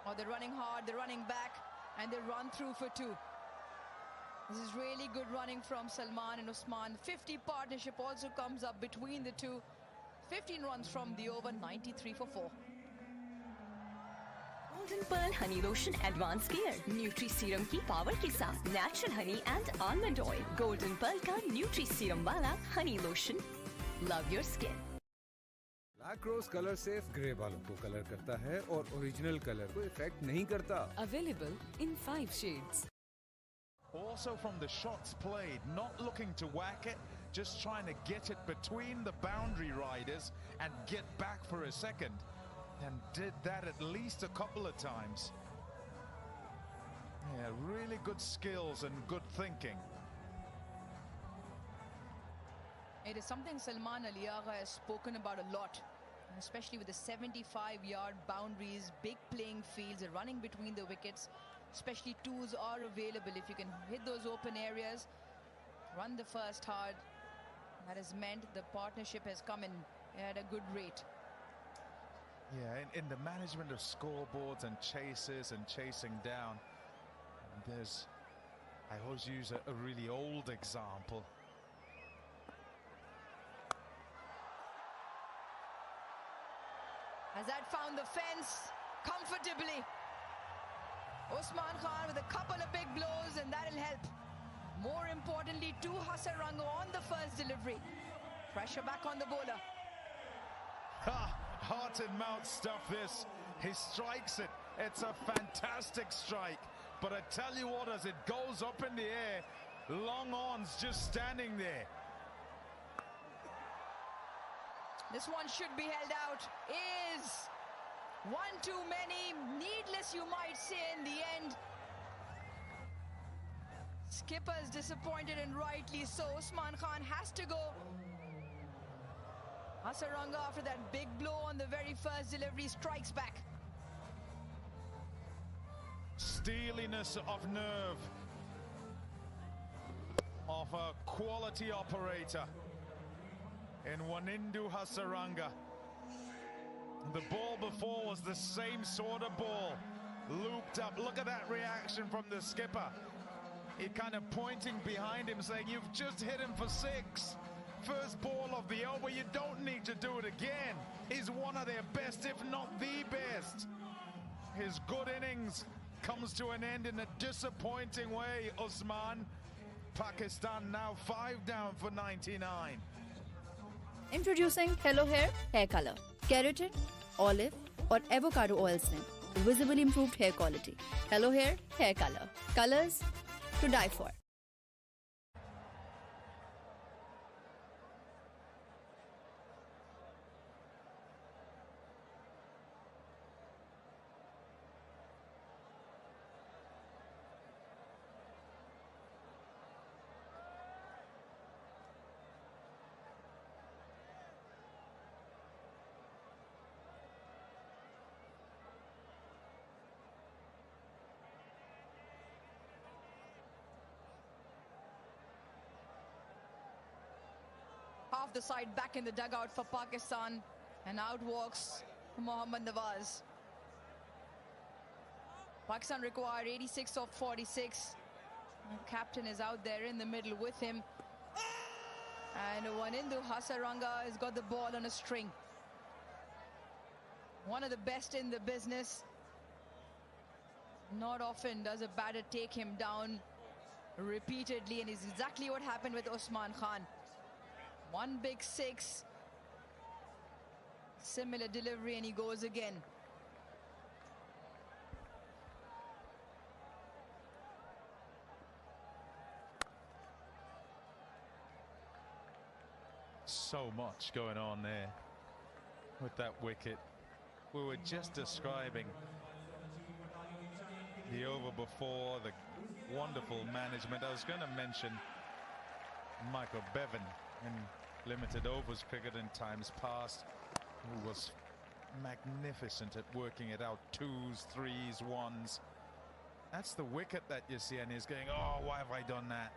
Oh, they're running hard, they're running back, and they run through for two. This is really good running from Salman and Usman. 50 partnership also comes up between the two. 15 runs from the over, 93 for 4. Golden Pearl Honey Lotion Advanced Care. Nutri Serum की power के साथ natural honey and almond oil. Golden Pearl का Nutri Serum वाला honey lotion. Love your skin. Black rose colour safe grey बालों को colour करता है और ओरिजिनल कलर को इफेक्ट नहीं करता. Available in 5 shades. Also from the shots played, not looking to whack it, just trying to get it between the boundary riders and get back for a second. And did that at least a couple of times. Yeah, really good skills and good thinking. It is something Salman Ali Agha has spoken about a lot, especially with the 75-yard boundaries, big playing fields, running between the wickets. Especially twos are available. If you can hit those open areas, run the first hard, that has meant the partnership has come in at a good rate. Yeah, in the management of scoreboards and chases and chasing down, there's, I always use a really old example. Has that found the fence comfortably? Usman Khan with a couple of big blows, and that'll help. More importantly, to Hassaranga on the first delivery. Pressure back on the bowler. Heart and mouth stuff this. He strikes it. It's a fantastic strike. But I tell you what, as it goes up in the air, long on's just standing there. This one should be held out. Is one too many. Needless, you might say, in the end. Skipper's disappointed, and rightly so. Usman Khan has to go. Hassaranga, after that big blow on the very first delivery, strikes back. Steeliness of nerve of a quality operator in Wanindu Hassaranga. The ball before was the same sort of ball, looped up. Look at that reaction from the skipper. He kind of pointing behind him, saying, you've just hit him for 6. First ball of the over, you don't need to do it again. He's one of their best, if not the best. His good innings comes to an end in a disappointing way, Usman. Pakistan now 5 down for 99. Introducing Hello Hair Hair Color. Keratin, olive or avocado oil scent. Visibly improved hair quality. Hello Hair Hair Color. Colors to die for. Half the side back in the dugout for Pakistan, and out walks Mohammad Nawaz. Pakistan required 86 of 46. The captain is out there in the middle with him. And Wanindu Hassaranga has got the ball on a string. One of the best in the business. Not often does a batter take him down repeatedly, and it's exactly what happened with Usman Khan. One big 6. Similar delivery, and he goes again. So much going on there with that wicket. We were just describing the over before, the wonderful management. I was going to mention Michael Bevan in limited overs cricket in times past, who was magnificent at working it out. 2s, 3s, 1s. That's the wicket that you see, and he's going, oh, why have I done that?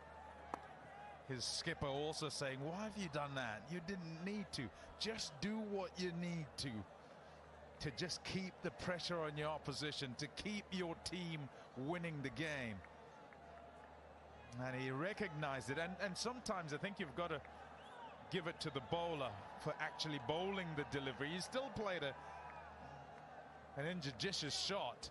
His skipper also saying, why have you done that? You didn't need to. Just do what you need to just keep the pressure on your opposition, to keep your team winning the game. And he recognized it. And sometimes I think you've got to give it to the bowler for actually bowling the delivery. He still played an injudicious shot,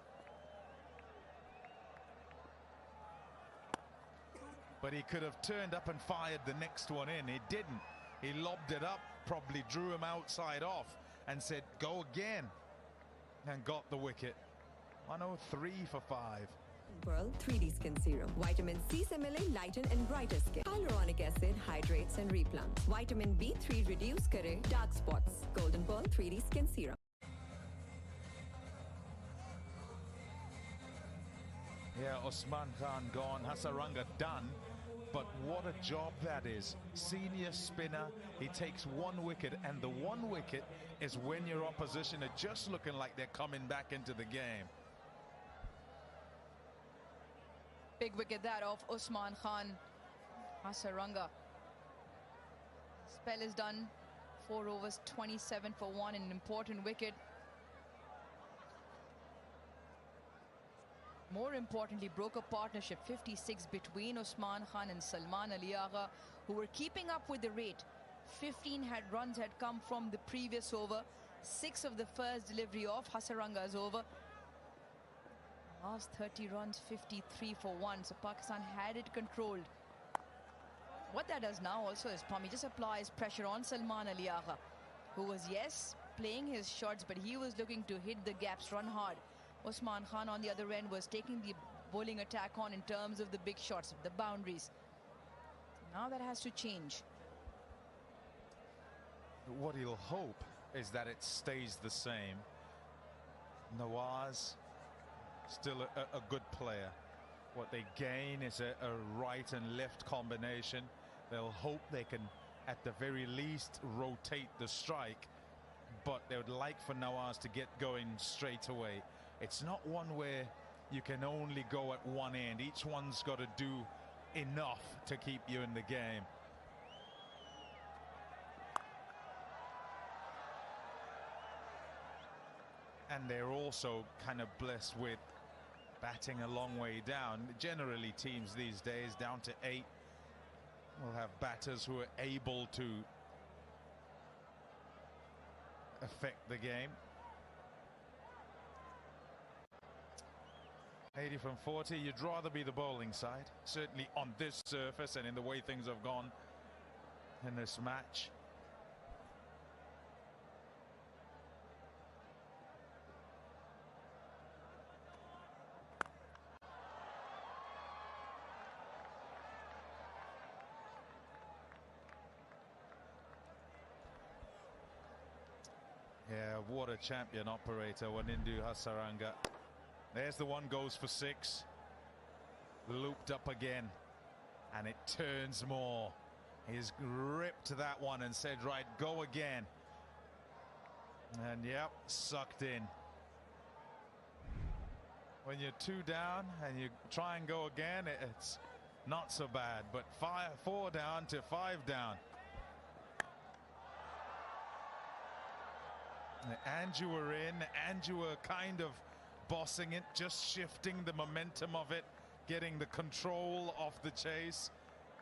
but he could have turned up and fired the next one in. He didn't. He lobbed it up, probably drew him outside off and said, go again, and got the wicket. 103 for 5. Pearl 3D Skin Serum. Vitamin C से मिले lighten and brighter skin. Hyaluronic acid hydrates and replants. Vitamin B3 reduce करे dark spots. Golden Pearl 3D Skin Serum. Yeah, Usman Khan gone, Hassaranga done, but what a job that is. Senior spinner, he takes 1 wicket, and the 1 wicket is when your opposition are just looking like they're coming back into the game. Big wicket that of Usman Khan. Hassaranga. Spell is done. 4 overs, 27 for 1, an important wicket. More importantly, broke a partnership 56 between Usman Khan and Salman Ali Agha, who were keeping up with the rate. 15 runs had come from the previous over. 6 of the first delivery of Hassaranga's over. Last 30 runs, 53 for 1. So Pakistan had it controlled. What that does now also is, Pommy, just applies pressure on Salman Ali Agha, who was, yes, playing his shots, but he was looking to hit the gaps, run hard. Usman Khan on the other end was taking the bowling attack on in terms of the big shots, the boundaries. Now that has to change. What he'll hope is that it stays the same. Nawaz, still a good player. What they gain is a right and left combination. They'll hope they can, at the very least, rotate the strike, but they would like for Nawaz to get going straight away. It's not one where you can only go at one end. Each one's got to do enough to keep you in the game. And they're also kind of blessed with batting a long way down. Generally, teams these days down to 8 will have batters who are able to affect the game. 80 from 40, you'd rather be the bowling side, certainly on this surface and in the way things have gone in this match. Yeah, what a champion operator, Wanindu Hassaranga. There's the one, goes for 6. Looped up again, and it turns more. He's ripped that one and said, right, go again. And yep, sucked in. When you're 2 down and you try and go again, it's not so bad. But 4 down to 5 down. And you were in, and you were kind of bossing it, just shifting the momentum of it, getting the control of the chase.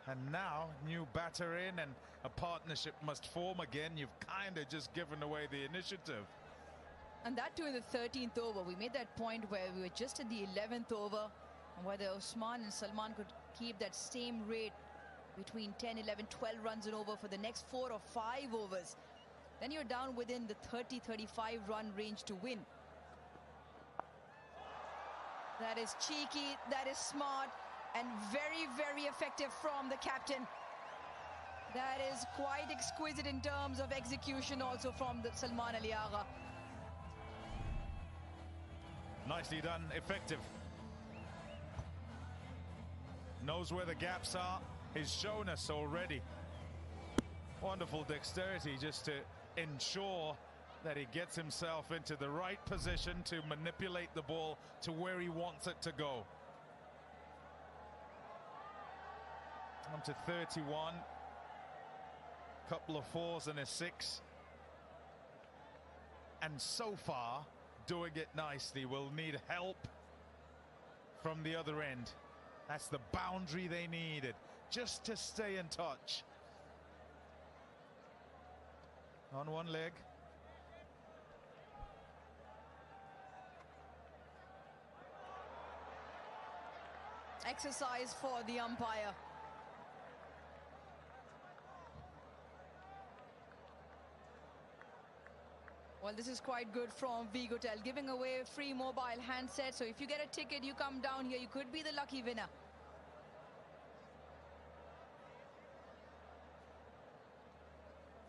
And now, new batter in, and a partnership must form again. You've kind of just given away the initiative. And that too in the 13th over. We made that point where we were just at the 11th over, and whether Usman and Salman could keep that same rate between 10, 11, 12 runs and over for the next 4 or 5 overs. then you're down within the 30-35 run range to win. That is cheeky, that is smart, and very, very effective from the captain. That is quite exquisite in terms of execution also from the Salman Ali Agha. Nicely done, effective. Knows where the gaps are. He's shown us already. Wonderful dexterity just to ensure that he gets himself into the right position to manipulate the ball to where he wants it to go. On to 31. Couple of 4s and a 6. And so far, doing it nicely. Will need help from the other end. That's the boundary they needed, just to stay in touch. On one leg. Exercise for the umpire. Well, this is quite good from Vigotel, giving away a free mobile handset. So if you get a ticket, you come down here, you could be the lucky winner.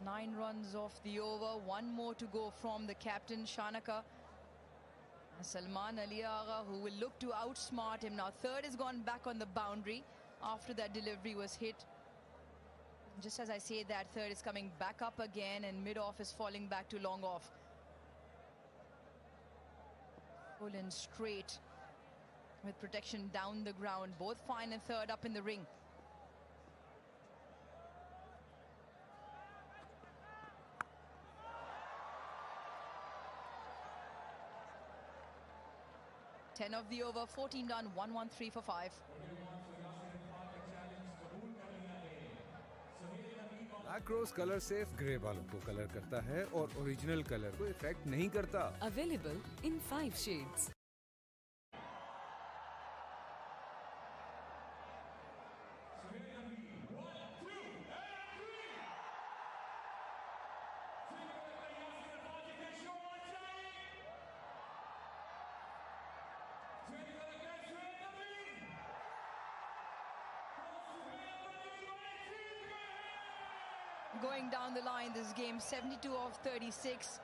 Nine runs off the over, one more to go from the captain, Shanaka. Salman Ali Agha, who will look to outsmart him now. Third has gone back on the boundary after that delivery was hit. Just as I say that, third is coming back up again, and mid-off is falling back to long off. Full and straight with protection down the ground. Both fine and third up in the ring. Ten of the over, 14 done, 1-1-3 for 5. Black rose colour safe grey बालों को colour करता है और original colour को effect नहीं करता. Available in 5 shades. Going down the line, this game 72 of 36.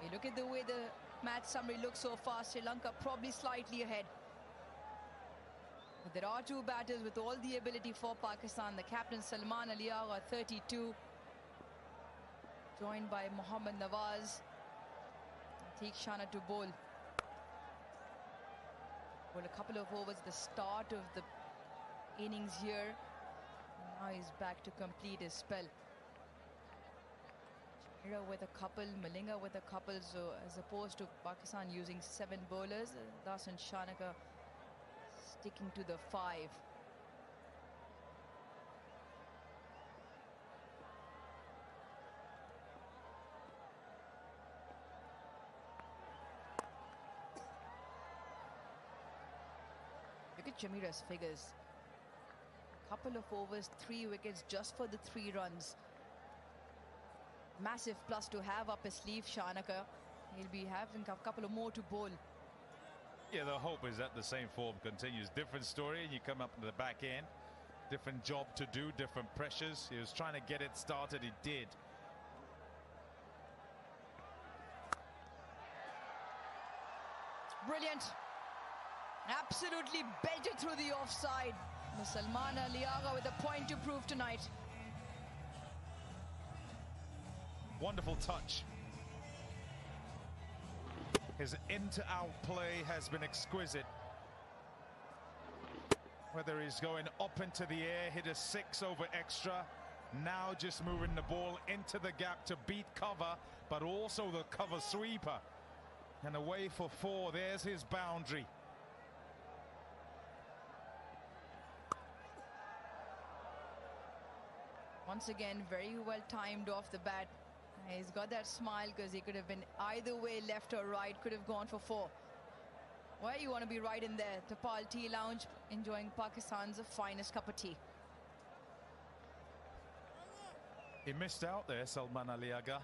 You look at the way the match summary looks so far. Sri Lanka probably slightly ahead. But there are two batters with all the ability for Pakistan. The captain Salman Ali Agha, 32, joined by Mohammad Nawaz. Teek Shana to bowl. Well, a couple of overs at the start of the innings here. Now he's back to complete his spell. Chamira with a couple, Malinga with a couple, so as opposed to Pakistan using 7 bowlers, Das and Shanaka sticking to the 5. Look at Chamira's figures. Couple of overs, 3 wickets just for the 3 runs. Massive plus to have up his sleeve, Shanaka. He'll be having a couple of more to bowl. Yeah, the hope is that the same form continues. Different story, and you come up to the back end. Different job to do, different pressures. He was trying to get it started, he did. Brilliant. Absolutely belted through the offside. Salman Ali Agha with a point to prove tonight. Wonderful touch. His in-to-out play has been exquisite. Whether he's going up into the air, hit a 6 over extra. Now just moving the ball into the gap to beat cover, but also the cover sweeper. And away for 4, there's his boundary. Once again, very well timed off the bat. He's got that smile because he could have been either way, left or right, could have gone for 4. Well, you want to be right in there. Tapal Tea Lounge, enjoying Pakistan's finest cup of tea. He missed out there, Salman Ali Agha.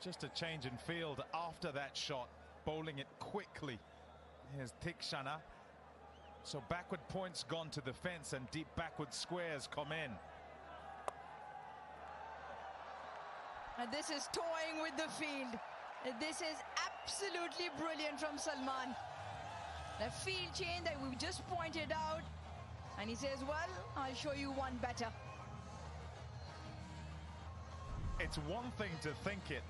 Just a change in field after that shot, bowling it quickly. Here's Tikshana. So backward points gone to the fence and deep backward squares come in. And this is toying with the field. This is absolutely brilliant from Salman. The field change that we just pointed out. And he says, well, I'll show you one better. It's one thing to think it.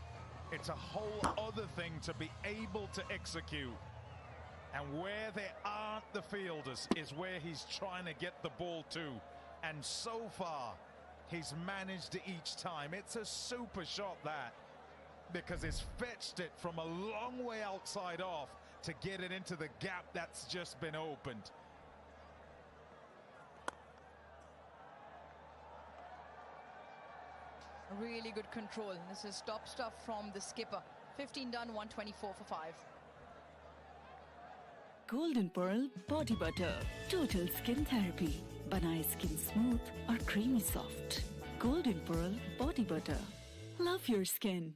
It's a whole other thing to be able to execute. And where there aren't the fielders is where he's trying to get the ball to. And so far, he's managed it each time. It's a super shot, that, because it's fetched it from a long way outside off to get it into the gap that's just been opened. Really good control. This is top stuff from the skipper. 15 done, 124 for 5. Golden Pearl Body Butter. Total skin therapy. Banaye skin smooth or creamy soft. Golden Pearl Body Butter. Love your skin.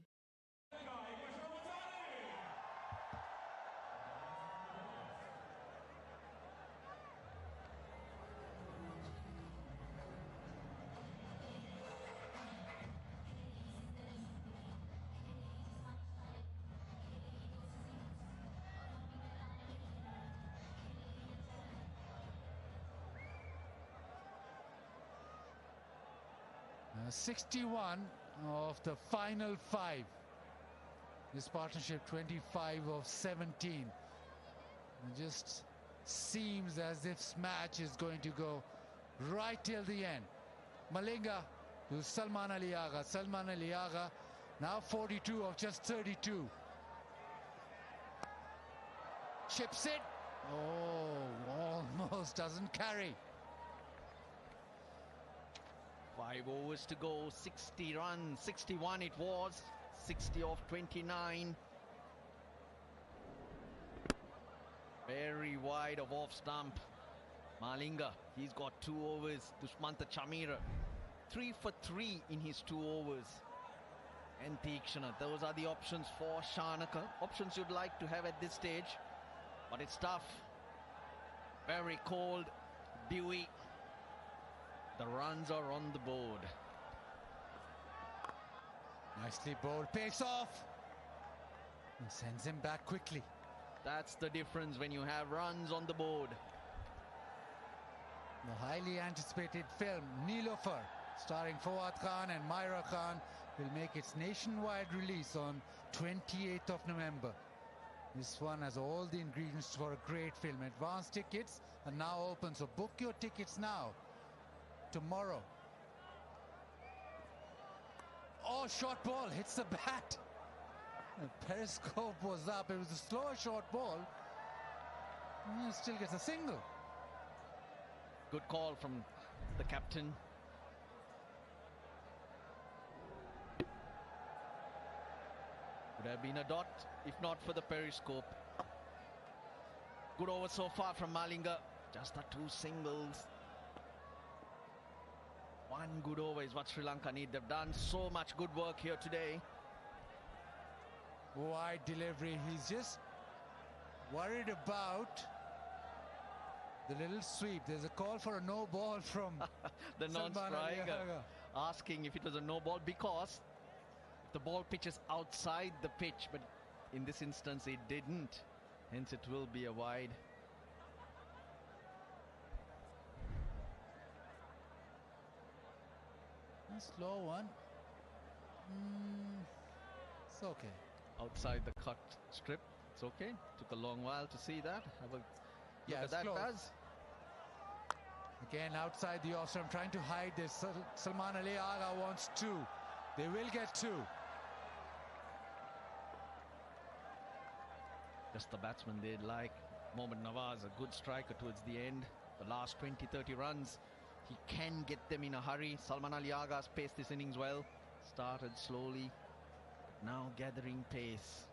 Uh, 61 of the final 5. This partnership 25 of 17. It just seems as if this match is going to go right till the end. Malinga to Salman Ali Agha. Salman Ali Agha now 42 of just 32. Chips it. Oh, almost doesn't carry. 5 overs to go, 60 runs, 61 it was, 60 of 29. Very wide of off stump. Malinga, he's got 2 overs. Dushmantha Chamira, 3 for 3 in his 2 overs. And Tikshana, those are the options for Shanaka. Options you'd like to have at this stage, but it's tough. Very cold, dewy. The runs are on the board. Nicely bowled, pace off. And sends him back quickly. That's the difference when you have runs on the board. The highly anticipated film Nilofer, starring Fawad Khan and Myra Khan, will make its nationwide release on 28th of November. This one has all the ingredients for a great film. Advance tickets are now open, so book your tickets now. Tomorrow. Oh, short ball hits the bat. The periscope was up. It was a slower short ball. And still gets a single. Good call from the captain. Would have been a dot if not for the periscope. Good over so far from Malinga. Just the 2 singles. 1 good over is what Sri Lanka need. They've done so much good work here today. Wide delivery. He's just worried about the little sweep. There's a call for a no ball from the non-striker, asking if it was a no ball because the ball pitches outside the pitch, but in this instance it didn't. Hence it will be a wide. A slow one. It's okay. Outside the cut strip. It's okay. Took a long while to see that. Have a look at that, Baz. Again, outside the off stump, trying to hide this. Salman Ali Agha wants 2. They will get 2. Just the batsman they'd like. Mohammad Nawaz, a good striker towards the end. The last 20-30 runs, he can get them in a hurry. Salman Ali Agha's paced this innings well. Started slowly, now gathering pace.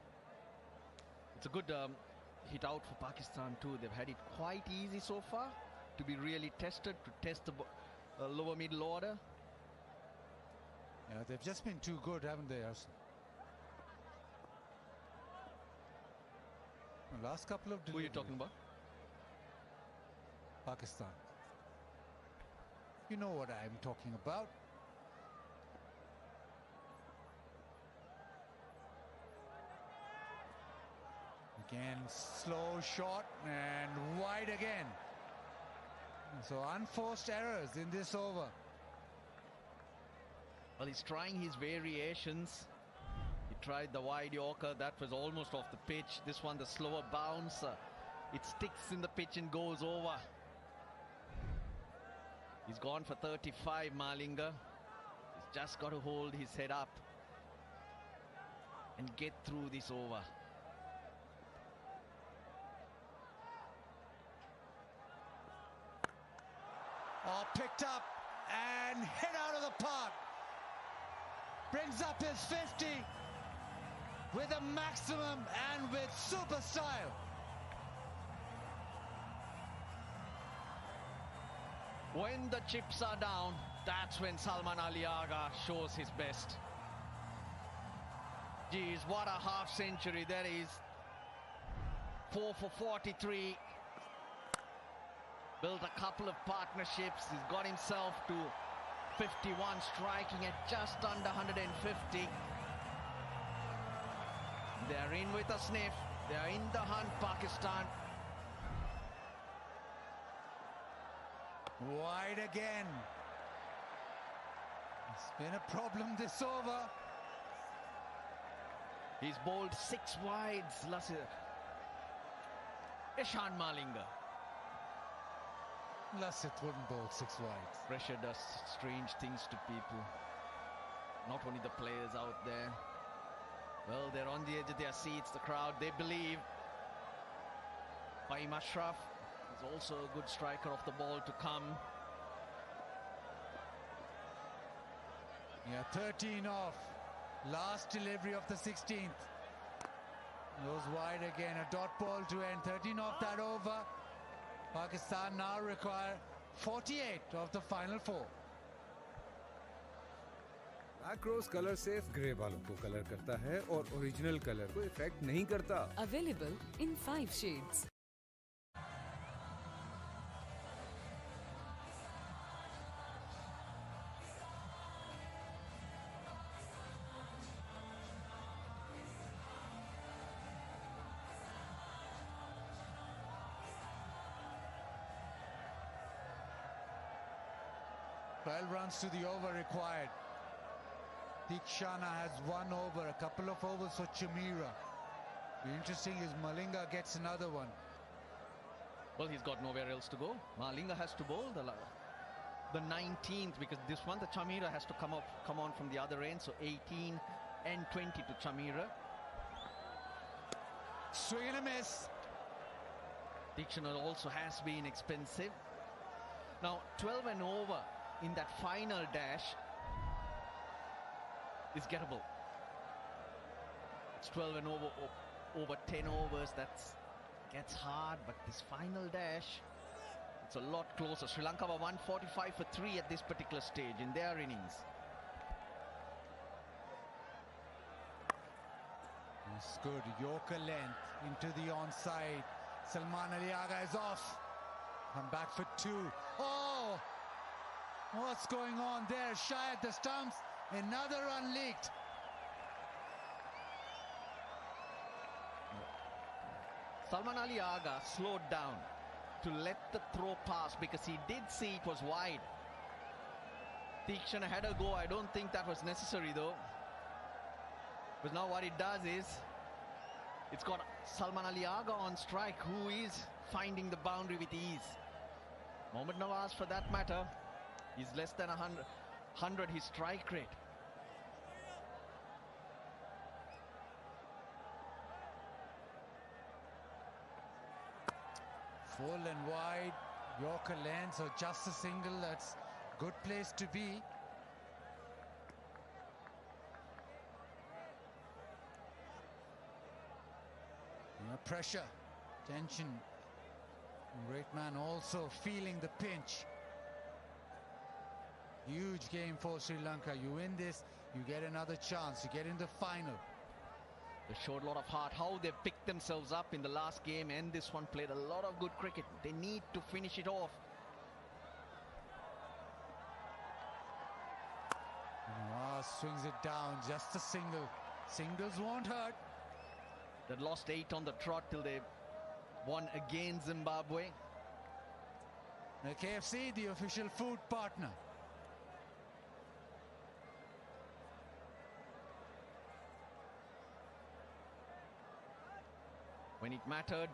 It's a good hit out for Pakistan too. They've had it quite easy so far to be really tested, to test the lower middle order. Yeah, they've just been too good, haven't they, Arsenal? The last couple of Who are you talking about? Pakistan. You know what I'm talking about. Again, slow shot and wide again. So unforced errors in this over. Well, he's trying his variations. He tried the wide Yorker. That was almost off the pitch. This one, the slower bounce. It sticks in the pitch and goes over. He's gone for 35, Malinga. He's just got to hold his head up and get through this over. Oh, picked up and hit out of the park. Brings up his 50 with a maximum and with super style. When the chips are down, that's when Salman Ali Agha shows his best. Geez, what a half century that is. 4 for 43. Built a couple of partnerships. He's got himself to 51, striking at just under 150. They're in with a sniff. They're in the hunt, Pakistan. Wide again. It's been a problem this over. He's bowled 6 wides. Ishan Malinga. Lassit wouldn't bowl 6 wides. Pressure does strange things to people. Not only the players out there. Well, they're on the edge of their seats, the crowd. They believe. Fahim Ashraf is also a good striker of the ball to come. Yeah, 13 off. Last delivery of the 16th. Goes wide again. A dot ball to end. 13 off that over. Pakistan now require 48 of the final 4. Black rose colour safe grey बालों को colour करता है और original colour को effect नहीं करता. Available in 5 shades. Runs to the over required. Deekshana has 1 over, a couple of overs for Chamira. The interesting is Malinga gets another one. Well, he's got nowhere else to go. Malinga has to bowl the 19th, because this one, the Chamira has to come on from the other end. So 18 and 20 to Chamira. Swing and a miss. Deekshana also has been expensive. Now 12 and over in that final dash is gettable. It's 12 and over 10 overs. That gets hard, but this final dash, it's a lot closer. Sri Lanka were 145 for 3 at this particular stage in their innings. It's good. Yorker length into the onside. Salman Ali Agha is off. Come back for 2. Oh! What's going on there? Shy at the stumps. Another run leaked. Salman Ali Agha slowed down to let the throw pass because he did see it was wide. Deekshana had a go. I don't think that was necessary though. But now what it does is it's got Salman Ali Agha on strike, who is finding the boundary with ease. Mohammad Nawaz, for that matter, is less than 100 his strike rate. Full and wide. Yorker lands or just a single. That's good place to be. Pressure, tension. Great man also feeling the pinch. Huge game for Sri Lanka. You win this, you get another chance. You get in the final. They showed a lot of heart. How they picked themselves up in the last game and this one, played a lot of good cricket. They need to finish it off. Swings it down, just a single. Singles won't hurt. They lost 8 on the trot till they won against Zimbabwe. The KFC, the official food partner. When it mattered,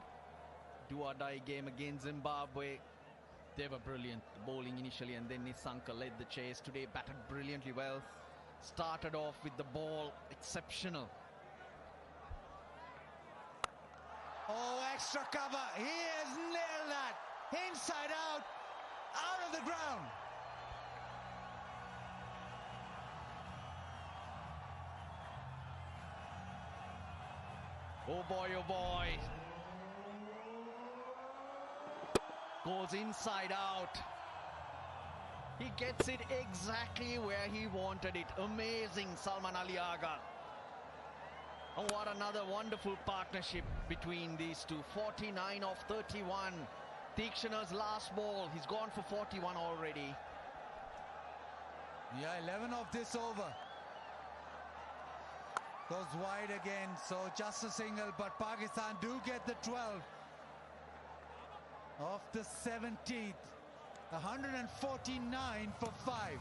do or die game against Zimbabwe, they were brilliant. The bowling initially, and then Nissanka led the chase. Today batted brilliantly well. Started off with the ball, exceptional. Oh, extra cover. He has nailed that. Inside out, out of the ground. Oh boy, oh boy. Goes inside out. He gets it exactly where he wanted it. Amazing, Salman Ali Agha. And what another wonderful partnership between these two. 49 of 31. Tikshana's last ball. He's gone for 41 already. Yeah, 11 of this over. Goes wide again, so just a single, but Pakistan do get the 12 of the 17th. 149 for 5.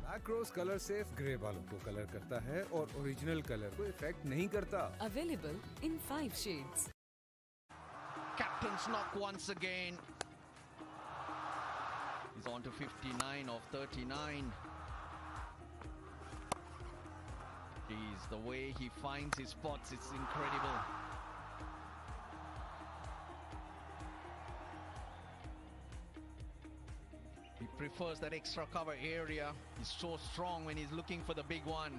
Black rose colour safe grey बालों को colour करता है और original colour को effect नहीं करता. Available in 5 shades. Captain's knock once again. He's on to 59 of 39. Geez, the way he finds his spots, it's incredible. He prefers that extra cover area. He's so strong when he's looking for the big one.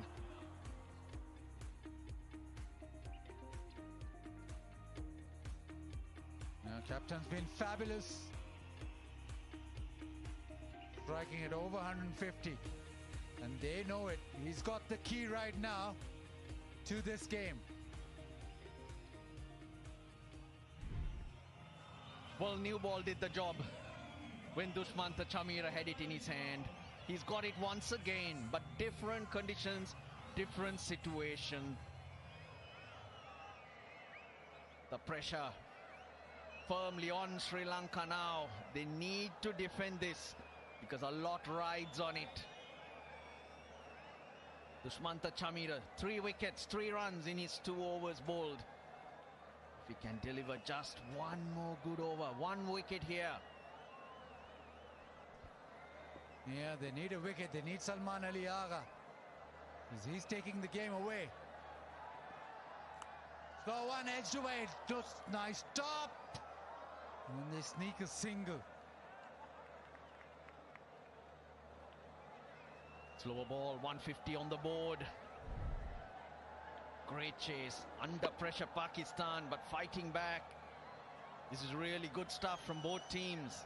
Now, captain's been fabulous. Striking at over 150. And they know it. He's got the key right now to this game. Well, new ball did the job. When Dushmantha Chamira had it in his hand, he's got it once again, but different conditions, different situation. The pressure firmly on Sri Lanka now. They need to defend this because a lot rides on it. Dushmantha Chamira, 3 wickets, 3 runs in his 2 overs bowled. If he can deliver just one more good over, 1 wicket here. Yeah, they need a wicket. They need Salman Ali Agha. He's taking the game away. Got one edged away. Just nice top. And they sneak a single. Slower ball, 150 on the board. Great chase. Under pressure Pakistan, but fighting back. This is really good stuff from both teams.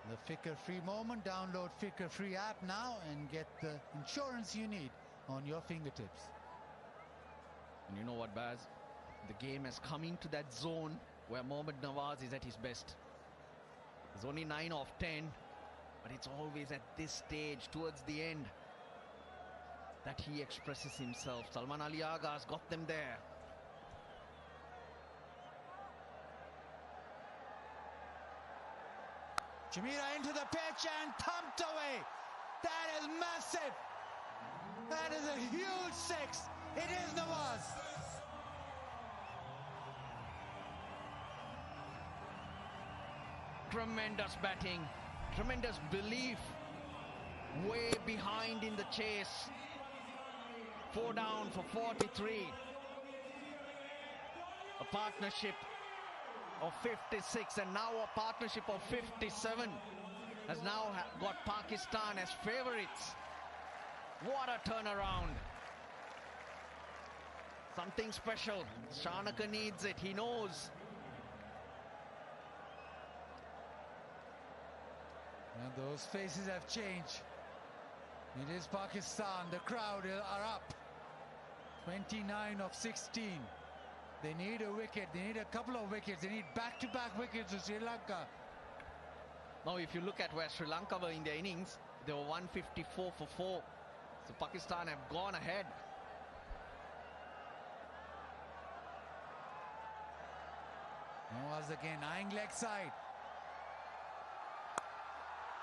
The Fikr Free moment. Download Fikr Free app now and get the insurance you need on your fingertips. And you know what, Baz? The game has come into that zone where Mohammad Nawaz is at his best. There's only 9 of 10, but it's always at this stage, towards the end, that he expresses himself. Salman Ali Agha has got them there. Chamira into the pitch and thumped away. That is massive. That is a huge 6. It is Nawaz. Tremendous batting, tremendous belief. Way behind in the chase. 4 down for 43. A partnership of 56 and now a partnership of 57 has now got Pakistan as favourites. What a turnaround. Something special. Shanaka needs it. He knows. And those faces have changed. It is Pakistan. The crowd are up. 29 of 16. They need a wicket. They need a couple of wickets. They need back-to-back wickets to Sri Lanka. Now, if you look at where Sri Lanka were in their innings, they were 154 for 4. So Pakistan have gone ahead. Nawaz again, eyeing leg side.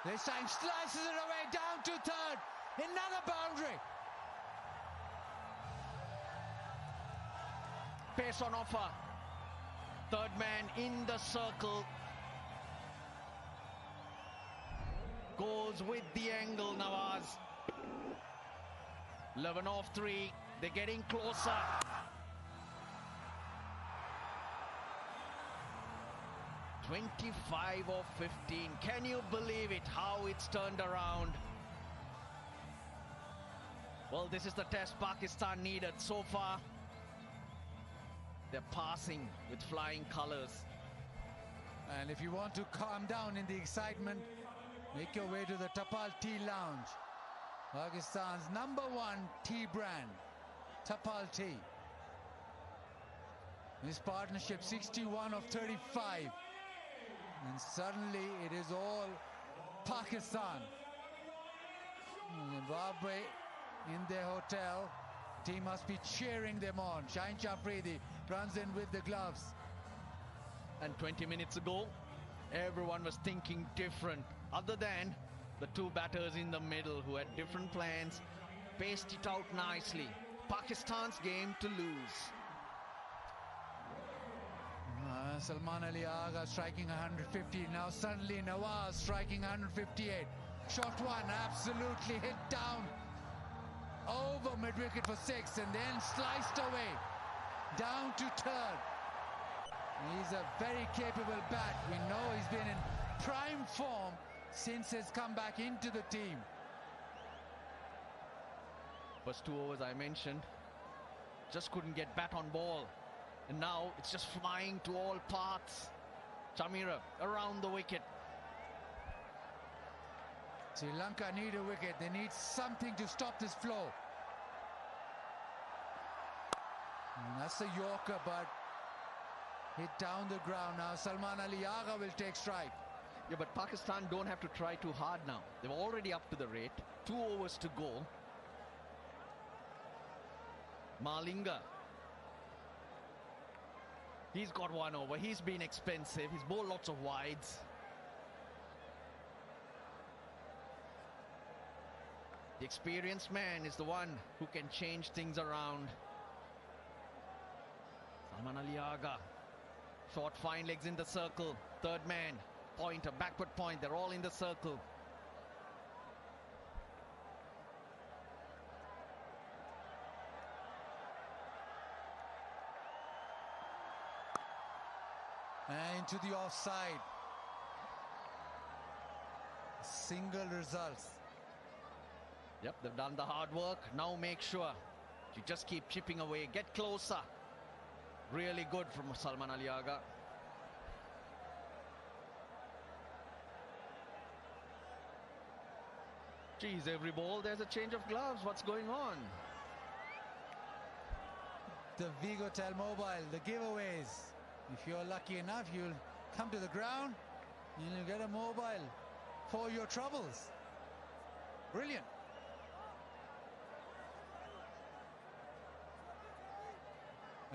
This time slices it away down to third. Another boundary. Pace on offer. Third man in the circle. Goes with the angle, Nawaz. 11 off 3. They're getting closer. "25 of 15. Can you believe it? How it's turned around? Well, this is the test Pakistan needed so far. They're passing with flying colors. And if you want to calm down in the excitement, make your way to the Tapal Tea Lounge. Pakistan's #1 tea brand, Tapal Tea. This partnership 61 of 35. And suddenly it is all Pakistan. Zimbabwe in their hotel. Team must be cheering them on. Shaheen Afridi runs in with the gloves. And 20 minutes ago, everyone was thinking different. Other than the two batters in the middle who had different plans, paced it out nicely. Pakistan's game to lose. Salman Ali Agha striking 150. Now suddenly Nawaz striking 158. Shot one, absolutely hit down over mid-wicket for 6 and then sliced away down to third. He's a very capable bat. We know he's been in prime form since his comeback into the team. First 2 overs I mentioned, just couldn't get bat on ball. And now it's just flying to all parts. Chamira around the wicket. Sri Lanka need a wicket. They need something to stop this flow. And that's a Yorker, but hit down the ground now. Salman Ali Agha will take strike. Yeah, but Pakistan don't have to try too hard now. They're already up to the rate. 2 overs to go. Malinga. He's got 1 over. He's been expensive. He's bowled lots of wides. The experienced man is the one who can change things around. Salman Ali Agha. Short fine legs in the circle. Third man. Pointer, backward point. They're all in the circle. And into the offside. Single results. Yep, they've done the hard work. Now make sure you just keep chipping away. Get closer. Really good from Salman Ali Agha. Geez, every ball there's a change of gloves. What's going on? The Vigotel Mobile, the giveaways. If you're lucky enough, you'll come to the ground and you'll get a mobile for your troubles. Brilliant.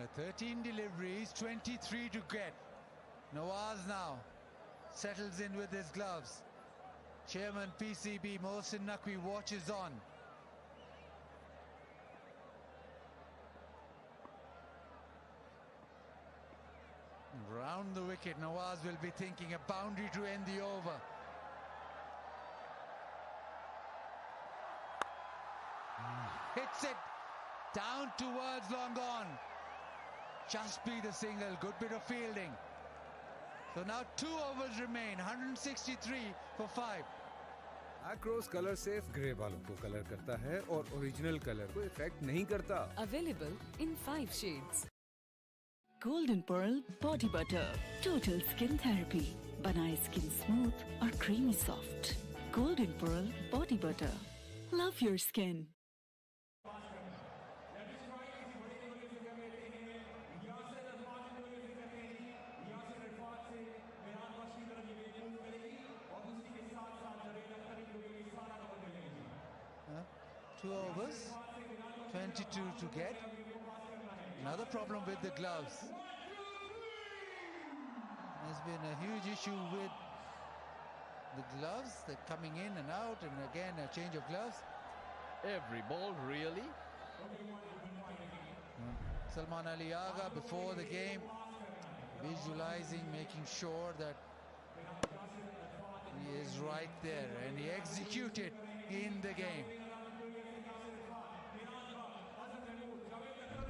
A 13 deliveries, 23 to get. Nawaz now settles in with his gloves. Chairman PCB Mohsin Naqvi watches on. Round the wicket, Nawaz will be thinking a boundary to end the over. Hits it down towards long on. Just be the single, good bit of fielding. So now 2 overs remain, 163 for 5. Acros colour safe grey बालों को colour करता है और original colour को effect नहीं करता। Available in 5 shades. Golden Pearl Body Butter. Total Skin Therapy. बनाए skin smooth और creamy soft. Golden Pearl Body Butter. Love your skin. Two overs, 22 to get. Another problem with the gloves. There's been a huge issue with the gloves. They're coming in and out, and again a change of gloves. Every ball, really? Salman Ali Agha before the game, visualizing, making sure that he is right there, and he executed in the game.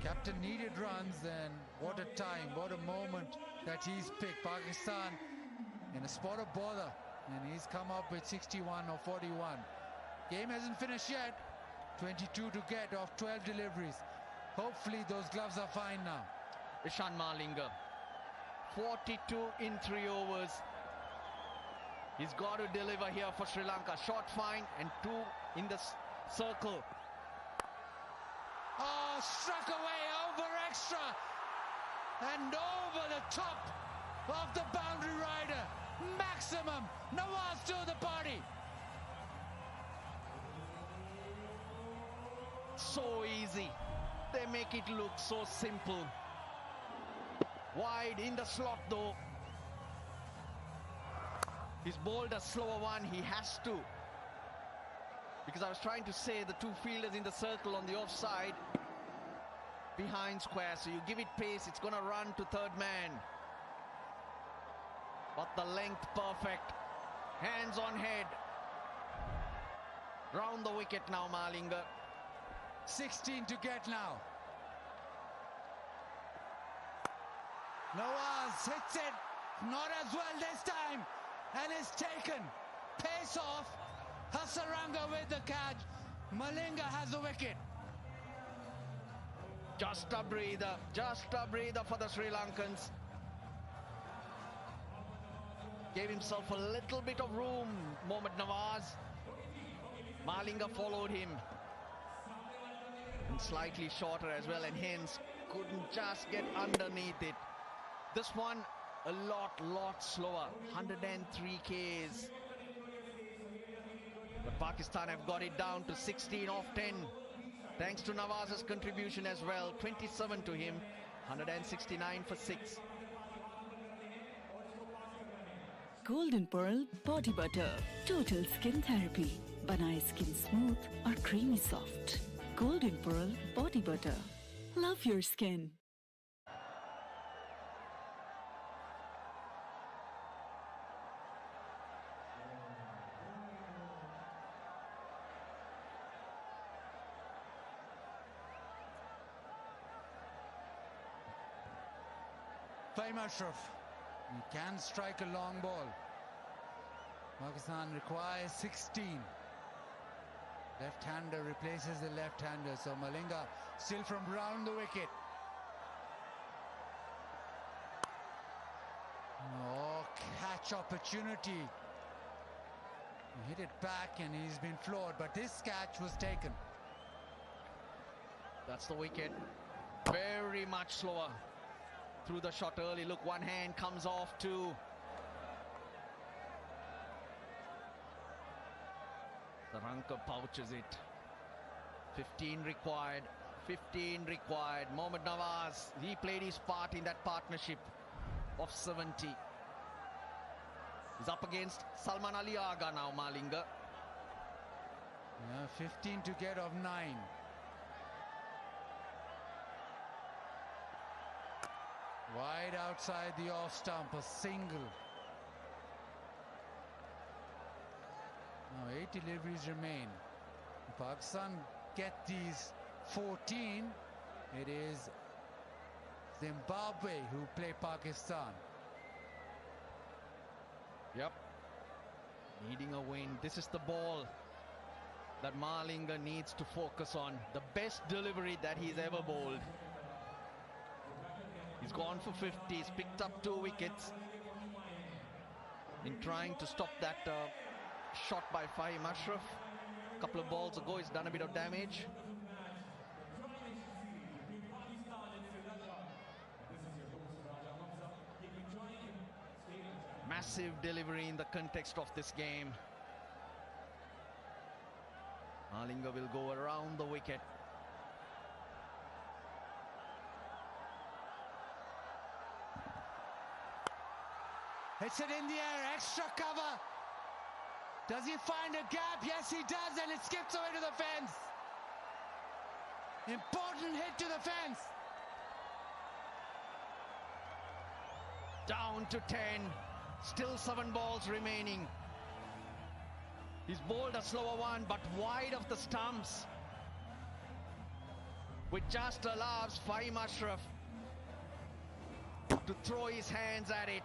Captain needed runs, and what a time, what a moment that he's picked. Pakistan in a spot of bother, and he's come up with 61 or 41. Game hasn't finished yet. 22 to get off 12 deliveries. Hopefully those gloves are fine now. Ishan Malinga, 42 in 3 overs. He's got to deliver here for Sri Lanka. Short fine and 2 in the circle. Oh, struck away over extra and over the top of the boundary rider. Maximum. Nawaz to the party. So easy. They make it look so simple. Wide in the slot though. He's bowled a slower one. He has to. Because I was trying to say the 2 fielders in the circle on the offside behind square. So you give it pace, it's going to run to third man. But the length perfect. Hands on head. Round the wicket now, Malinga. 16 to get now. Nawaz hits it. Not as well this time. And is taken. Pace off. Hassaranga with the catch. Malinga has the wicket. Just a breather for the Sri Lankans. Gave himself a little bit of room, Mohammad Nawaz. Malinga followed him. And slightly shorter as well, and hence couldn't just get underneath it. This one a lot slower. 103 Ks. But Pakistan have got it down to 16 off 10. Thanks to Nawaz's contribution as well. 27 to him. 169 for 6. Golden Pearl Body Butter. Total Skin Therapy. बनाए skin smooth और creamy soft. Golden Pearl Body Butter. Love your skin. Faim Ashraf. He can strike a long ball. Pakistan requires 16. Left-hander replaces the left-hander. So Malinga still from round the wicket. Oh, catch opportunity. He hit it back and he's been floored. But this catch was taken. That's the wicket. Very much slower. Through the shot early. Look, one hand comes off too. Hassaranga pouches it. 15 required. 15 required. Mohammad Nawaz, he played his part in that partnership of 70. He's up against Salman Ali Agha now, Malinga. Yeah, 15 to get of 9. Wide outside the off stump, a single. Now 8 deliveries remain. If Pakistan get these 14, it is Zimbabwe who play Pakistan. Yep. Needing a win. This is the ball that Malinga needs to focus on. The best delivery that he's ever bowled. He's gone for 50. He's picked up 2 wickets in trying to stop that shot by Fahim Ashraf. A couple of balls ago, he's done a bit of damage. Massive delivery in the context of this game. Malinga will go around the wicket. Hits it in the air, extra cover. Does he find a gap? Yes, he does, and it skips away to the fence. Important hit to the fence. Down to 10. Still 7 balls remaining. He's bowled a slower one, but wide of the stumps, which just allows Fahim Ashraf to throw his hands at it.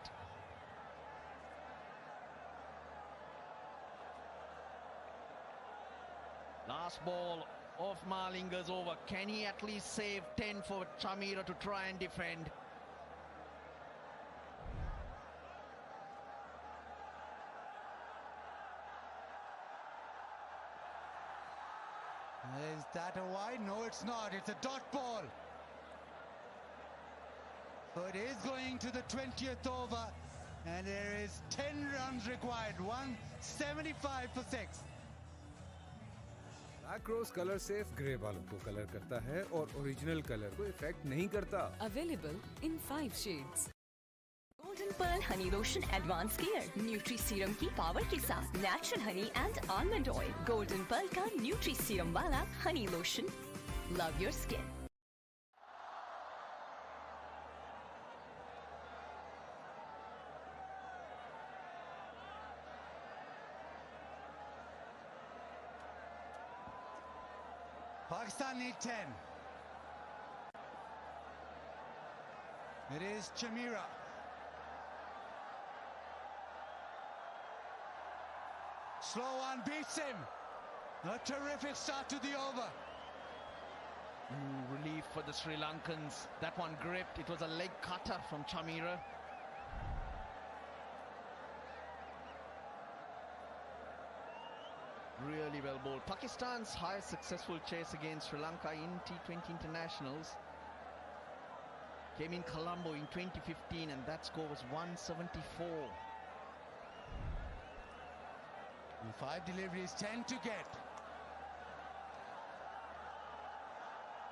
Last ball of Malinga's over. Can he at least save 10 for Chamira to try and defend? Is that a wide? No, it's not. It's a dot ball. So it is going to the 20th over, and there is 10 runs required. 175 for 6. Black rose colour safe grey बालों को colour करता है और original colour को effect नहीं करता. Available in 5 shades. Golden Pearl Honey Lotion Advanced Care. Nutri Serum की power के साथ Natural Honey and Almond Oil. Golden Pearl का Nutri Serum वाला Honey Lotion. Love your skin. Pakistan need 10. It is Chamira. Slow one beats him. A terrific start to the over. Relief for the Sri Lankans. That one gripped. It was a leg cutter from Chamira. Really well bowled. Pakistan's highest successful chase against Sri Lanka in T20 internationals came in Colombo in 2015, and that score was 174. And 5 deliveries, 10 to get.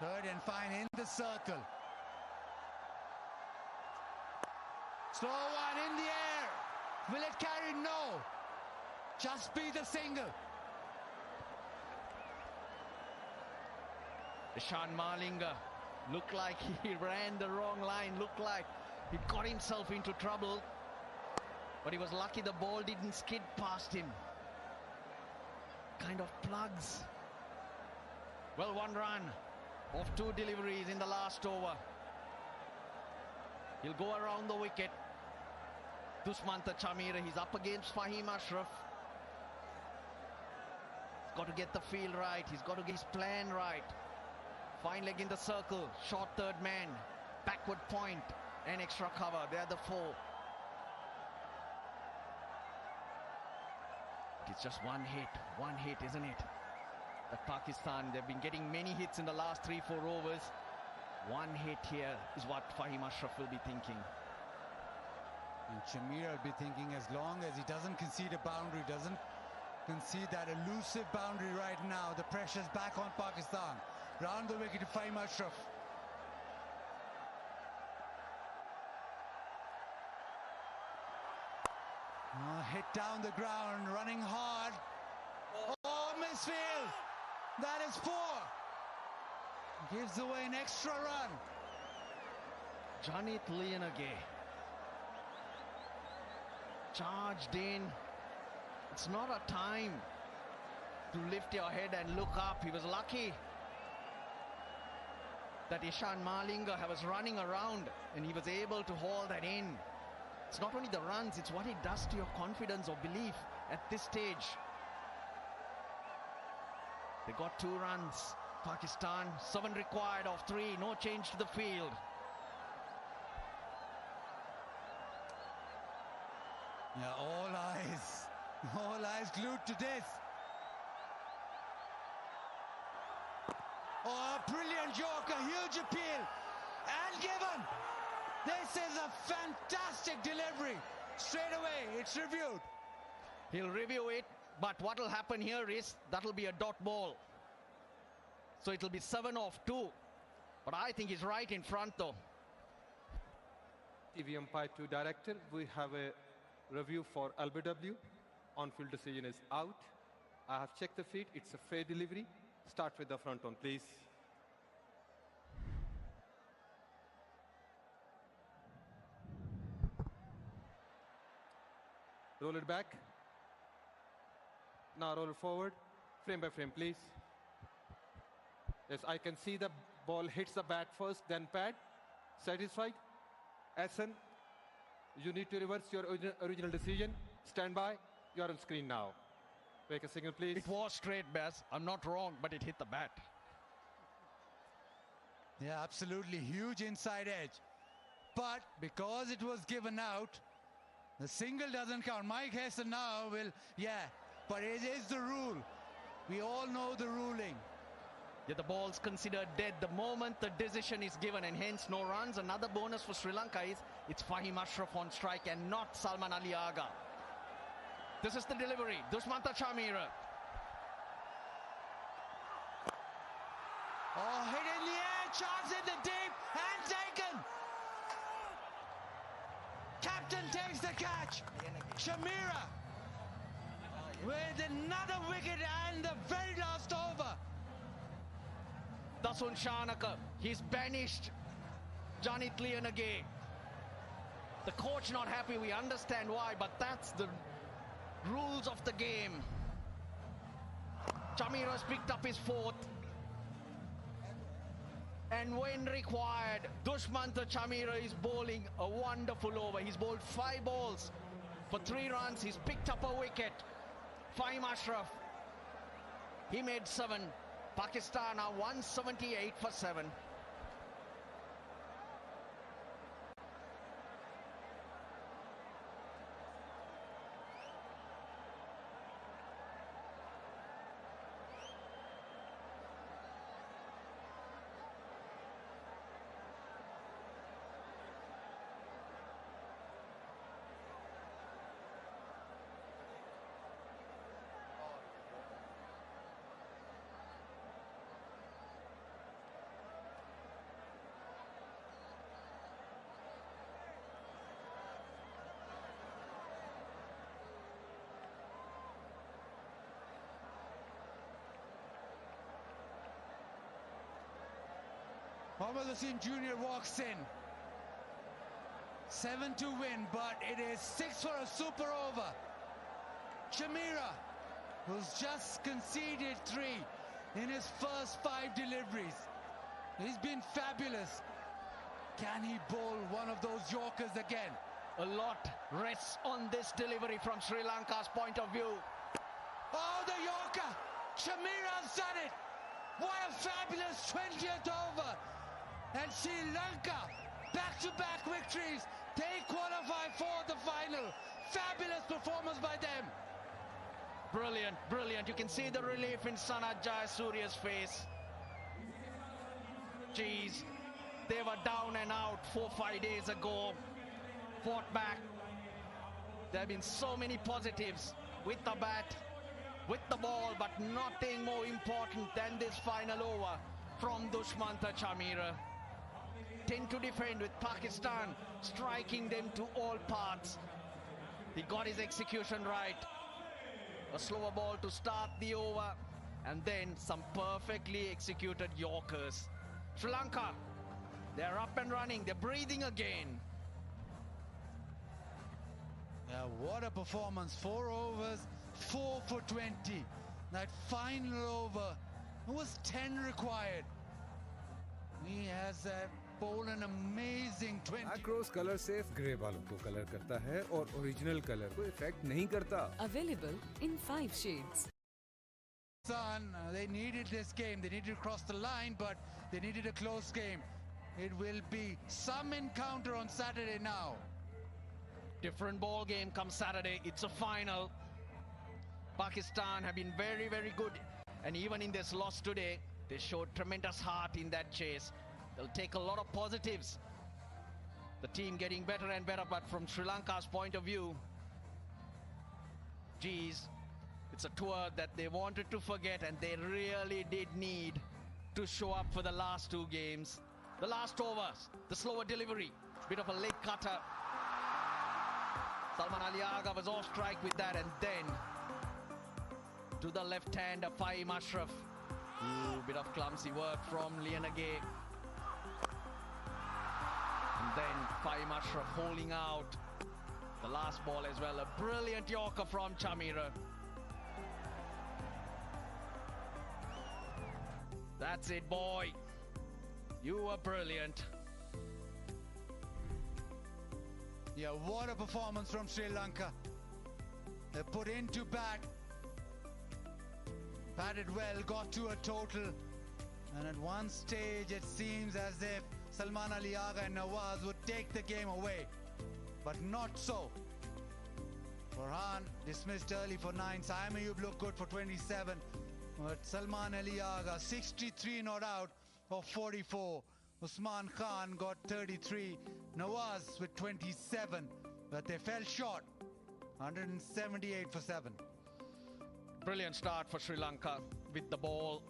Third and fine in the circle. Slow one in the air. Will it carry? No. Just be the single. Ishan Malinga looked like he ran the wrong line, looked like he got himself into trouble, but he was lucky the ball didn't skid past him. Kind of plugs. Well, 1 run of 2 deliveries in the last over. He'll go around the wicket. Dushmanta Chamira, he's up against Fahim Ashraf. He's got to get the field right, he's got to get his plan right. Fine leg in the circle, short third man, backward point, and extra cover. They're the 4. It's just one hit, isn't it? That Pakistan, they've been getting many hits in the last 3-4 overs. One hit here is what Fahim Ashraf will be thinking. And Chamira will be thinking, as long as he doesn't concede a boundary, doesn't concede that elusive boundary right now, the pressure's back on Pakistan. Round the wicket to Fahim Ashraf. Hit down the ground, running hard. Oh, misfield. That is 4. Gives away an extra run. Janit Lianage charged in. It's not a time to lift your head and look up. He was lucky that Ishan Malinga was running around and he was able to haul that in. It's not only the runs, it's what it does to your confidence or belief at this stage. They got 2 runs. Pakistan, 7 required of 3. No change to the field. Yeah, all eyes glued to this. Oh, a brilliant Yorker, huge appeal. And given. This is a fantastic delivery. Straight away, it's reviewed. He'll review it, but what will happen here is that'll be a dot ball. So it'll be 7 off 2. But I think he's right in front though. TV umpire to director, we have a review for LBW. On-field decision is out. I have checked the feet. It's a fair delivery. Start with the front on, please. Roll it back. Now roll it forward. Frame by frame, please. Yes, I can see the ball hits the bat first, then pad. Satisfied? SN, you need to reverse your original decision. Stand by. You're on screen now. Make a signal, please. It was straight, Baz. I'm not wrong, but it hit the bat. Yeah, absolutely. Huge inside edge. But because it was given out, the single doesn't count. Mike Hesson now will, but it is the rule. We all know the ruling. Yeah, the ball's considered dead the moment the decision is given, and hence no runs. Another bonus for Sri Lanka is it's Fahim Ashraf on strike and not Salman Ali Agha. This is the delivery. Dushmantha Chamira. Oh, hit in the air, chance in the deep, and taken. Captain takes the catch. Chamira with another wicket and the very last over. Dasun Shanaka, he's banished Janit Lianage. The coach not happy, we understand why, but that's the rules of the game. Chamira's picked up his 4th. And when required, Dushmantha Chamira is bowling a wonderful over. He's bowled 5 balls for 3 runs. He's picked up a wicket. Fahim Ashraf, he made 7. Pakistan are 178 for 7. Babar Azam Jr. walks in. 7 to win, but it is 6 for a super over. Chamira, who's just conceded 3 in his first 5 deliveries. He's been fabulous. Can he bowl one of those Yorkers again? A lot rests on this delivery from Sri Lanka's point of view. Oh, the Yorker! Chamira's done it! What a fabulous 20th over! And Sri Lanka, back-to-back victories. They qualify for the final. Fabulous performance by them. Brilliant, brilliant. You can see the relief in Sanat Jayasuriya's face. Jeez, they were down and out 4-5 days ago. Fought back. There have been so many positives with the bat, with the ball, but nothing more important than this final over from Dushmantha Chamira. 10 to defend with Pakistan striking them to all parts. He got his execution right. A slower ball to start the over, and then some perfectly executed Yorkers. Sri Lanka, they're up and running, they're breathing again. Yeah, what a performance. 4 overs, 4 for 20. That final over, it was 10 required. He has bowl an amazing 20. Across color safe grey बालों को colour करता है और original colour को effect नहीं करता. Available in 5 shades. They needed this game. They needed to cross the line, but they needed a close game. It will be some encounter on Saturday now. Different ball game comes Saturday. It's a final. Pakistan have been very, very good. And even in this loss today, they showed tremendous heart in that chase. They'll take a lot of positives. The team getting better and better, but from Sri Lanka's point of view, geez, it's a tour that they wanted to forget, and they really did need to show up for the last 2 games. The last overs, the slower delivery, bit of a leg cutter. Salman Ali Agha was off strike with that, and then to the left-hander, Fahim Ashraf. Bit of clumsy work from Agha. And then Fahim Ashraf holding out the last ball as well. A brilliant Yorker from Chamira. That's it, boy. You were brilliant. Yeah, what a performance from Sri Lanka. They put into bat, batted well, got to a total, and at one stage it seems as if Salman Ali Agha and Nawaz would take the game away, but not so. Farhan dismissed early for 9. Saim Ayub looked good for 27, but Salman Ali Agha 63 not out of 44. Usman Khan got 33. Nawaz with 27, but they fell short. 178 for 7. Brilliant start for Sri Lanka with the ball.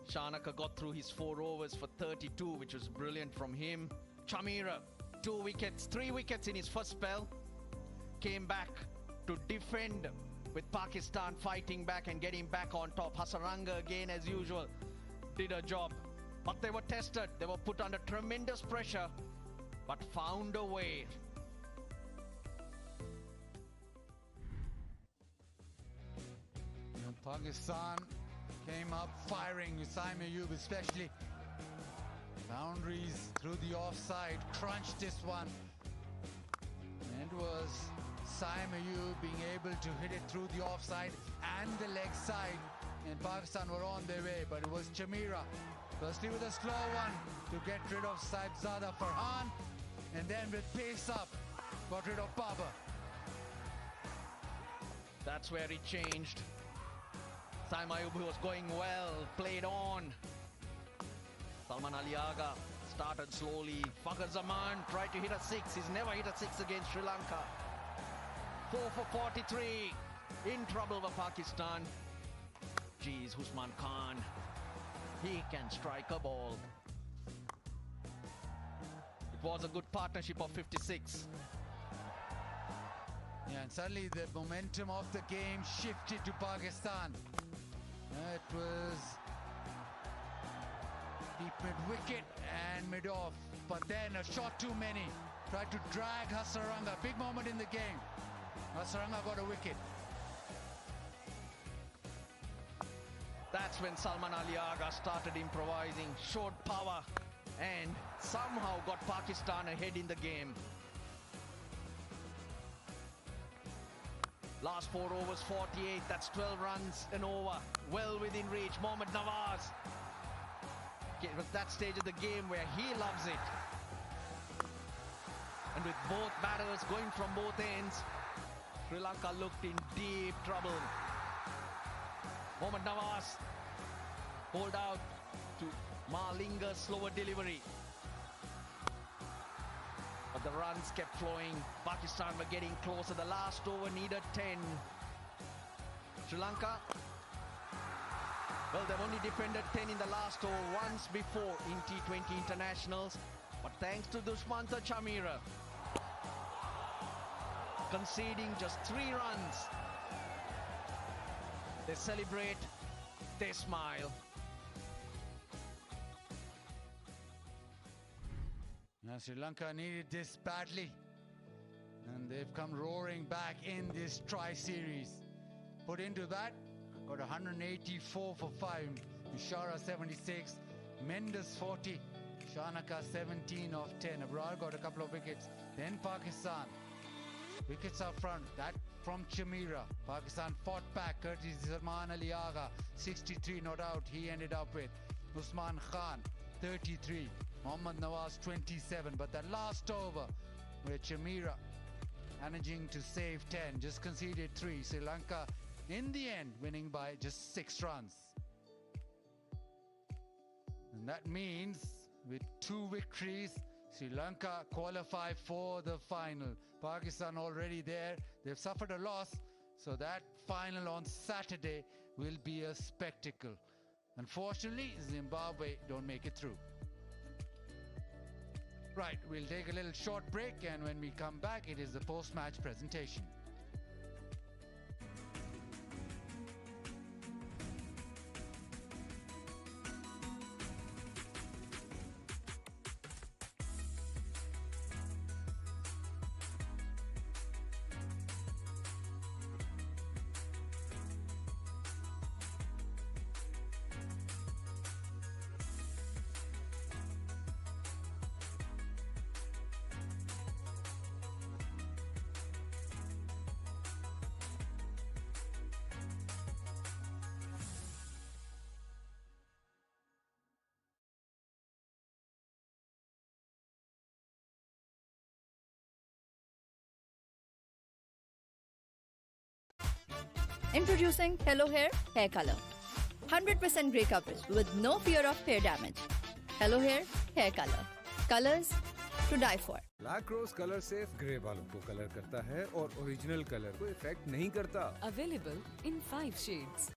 Shanaka got through his 4 overs for 32, which was brilliant from him. Chamira, 2 wickets, 3 wickets in his first spell. Came back to defend with Pakistan fighting back and getting back on top. Hassaranga again as usual did a job. But they were tested, they were put under tremendous pressure, but found a way. And Pakistan came up firing with Saim Ayub especially. Boundaries through the offside, crunched this one. And it was Saim Ayub being able to hit it through the offside and the leg side. And Pakistan were on their way, but it was Chamira. Firstly with a slow one to get rid of Saibzada Farhan, and then with pace up, got rid of Babar. That's where it changed. Saim Ayub, who was going well, played on. Salman Ali Agha started slowly. Babar Azam tried to hit a 6. He's never hit a 6 against Sri Lanka. 4 for 43. In trouble for Pakistan. Geez, Usman Khan. He can strike a ball. It was a good partnership of 56. Yeah, and suddenly the momentum of the game shifted to Pakistan. It was deep mid-wicket and mid-off. But then a shot too many. Tried to drag Hassaranga. Big moment in the game. Hassaranga got a wicket. That's when Salman Ali Agha started improvising, showed power, and somehow got Pakistan ahead in the game. Last 4 overs, 48. That's 12 runs an over. Well within reach. Mohammad Nawaz. It was that stage of the game where he loves it. And with both batters going from both ends, Sri Lanka looked in deep trouble. Mohammad Nawaz pulled out to Malinga's slower delivery. But the runs kept flowing. Pakistan were getting closer. The last over needed 10. Sri Lanka, well, they've only defended 10 in the last over once before in T20 internationals. But thanks to Dushmantha Chamira, conceding just 3 runs, they celebrate, they smile. Now Sri Lanka needed this badly, and they've come roaring back in this Tri-Series. Put into that, got 184 for 5, Ishara 76, Mendes 40, Sri Lanka 17 of 10. Abrar got a couple of wickets. Then Pakistan. Wickets up front. That from Chamira. Pakistan fought back. Courtesy Salman Ali Agha. 63 not out. He ended up with Usman Khan 33. Mohammad Nawaz 27. But that last over where Chamira managing to save 10, just conceded 3. Sri Lanka in the end winning by just 6 runs. And that means with 2 victories, Sri Lanka qualify for the final. Pakistan already there. They've suffered a loss, so that final on Saturday will be a spectacle. Unfortunately, Zimbabwe don't make it through. Right, we'll take a little short break, and when we come back, it is the post-match presentation. Introducing Hello Hair Color. 100% grey coverage with no fear of hair damage. Hello Hair Color. Colors to die for. Black rose colour safe grey बालों को colour करता है और original colour को effect नहीं करता. Available in 5 shades.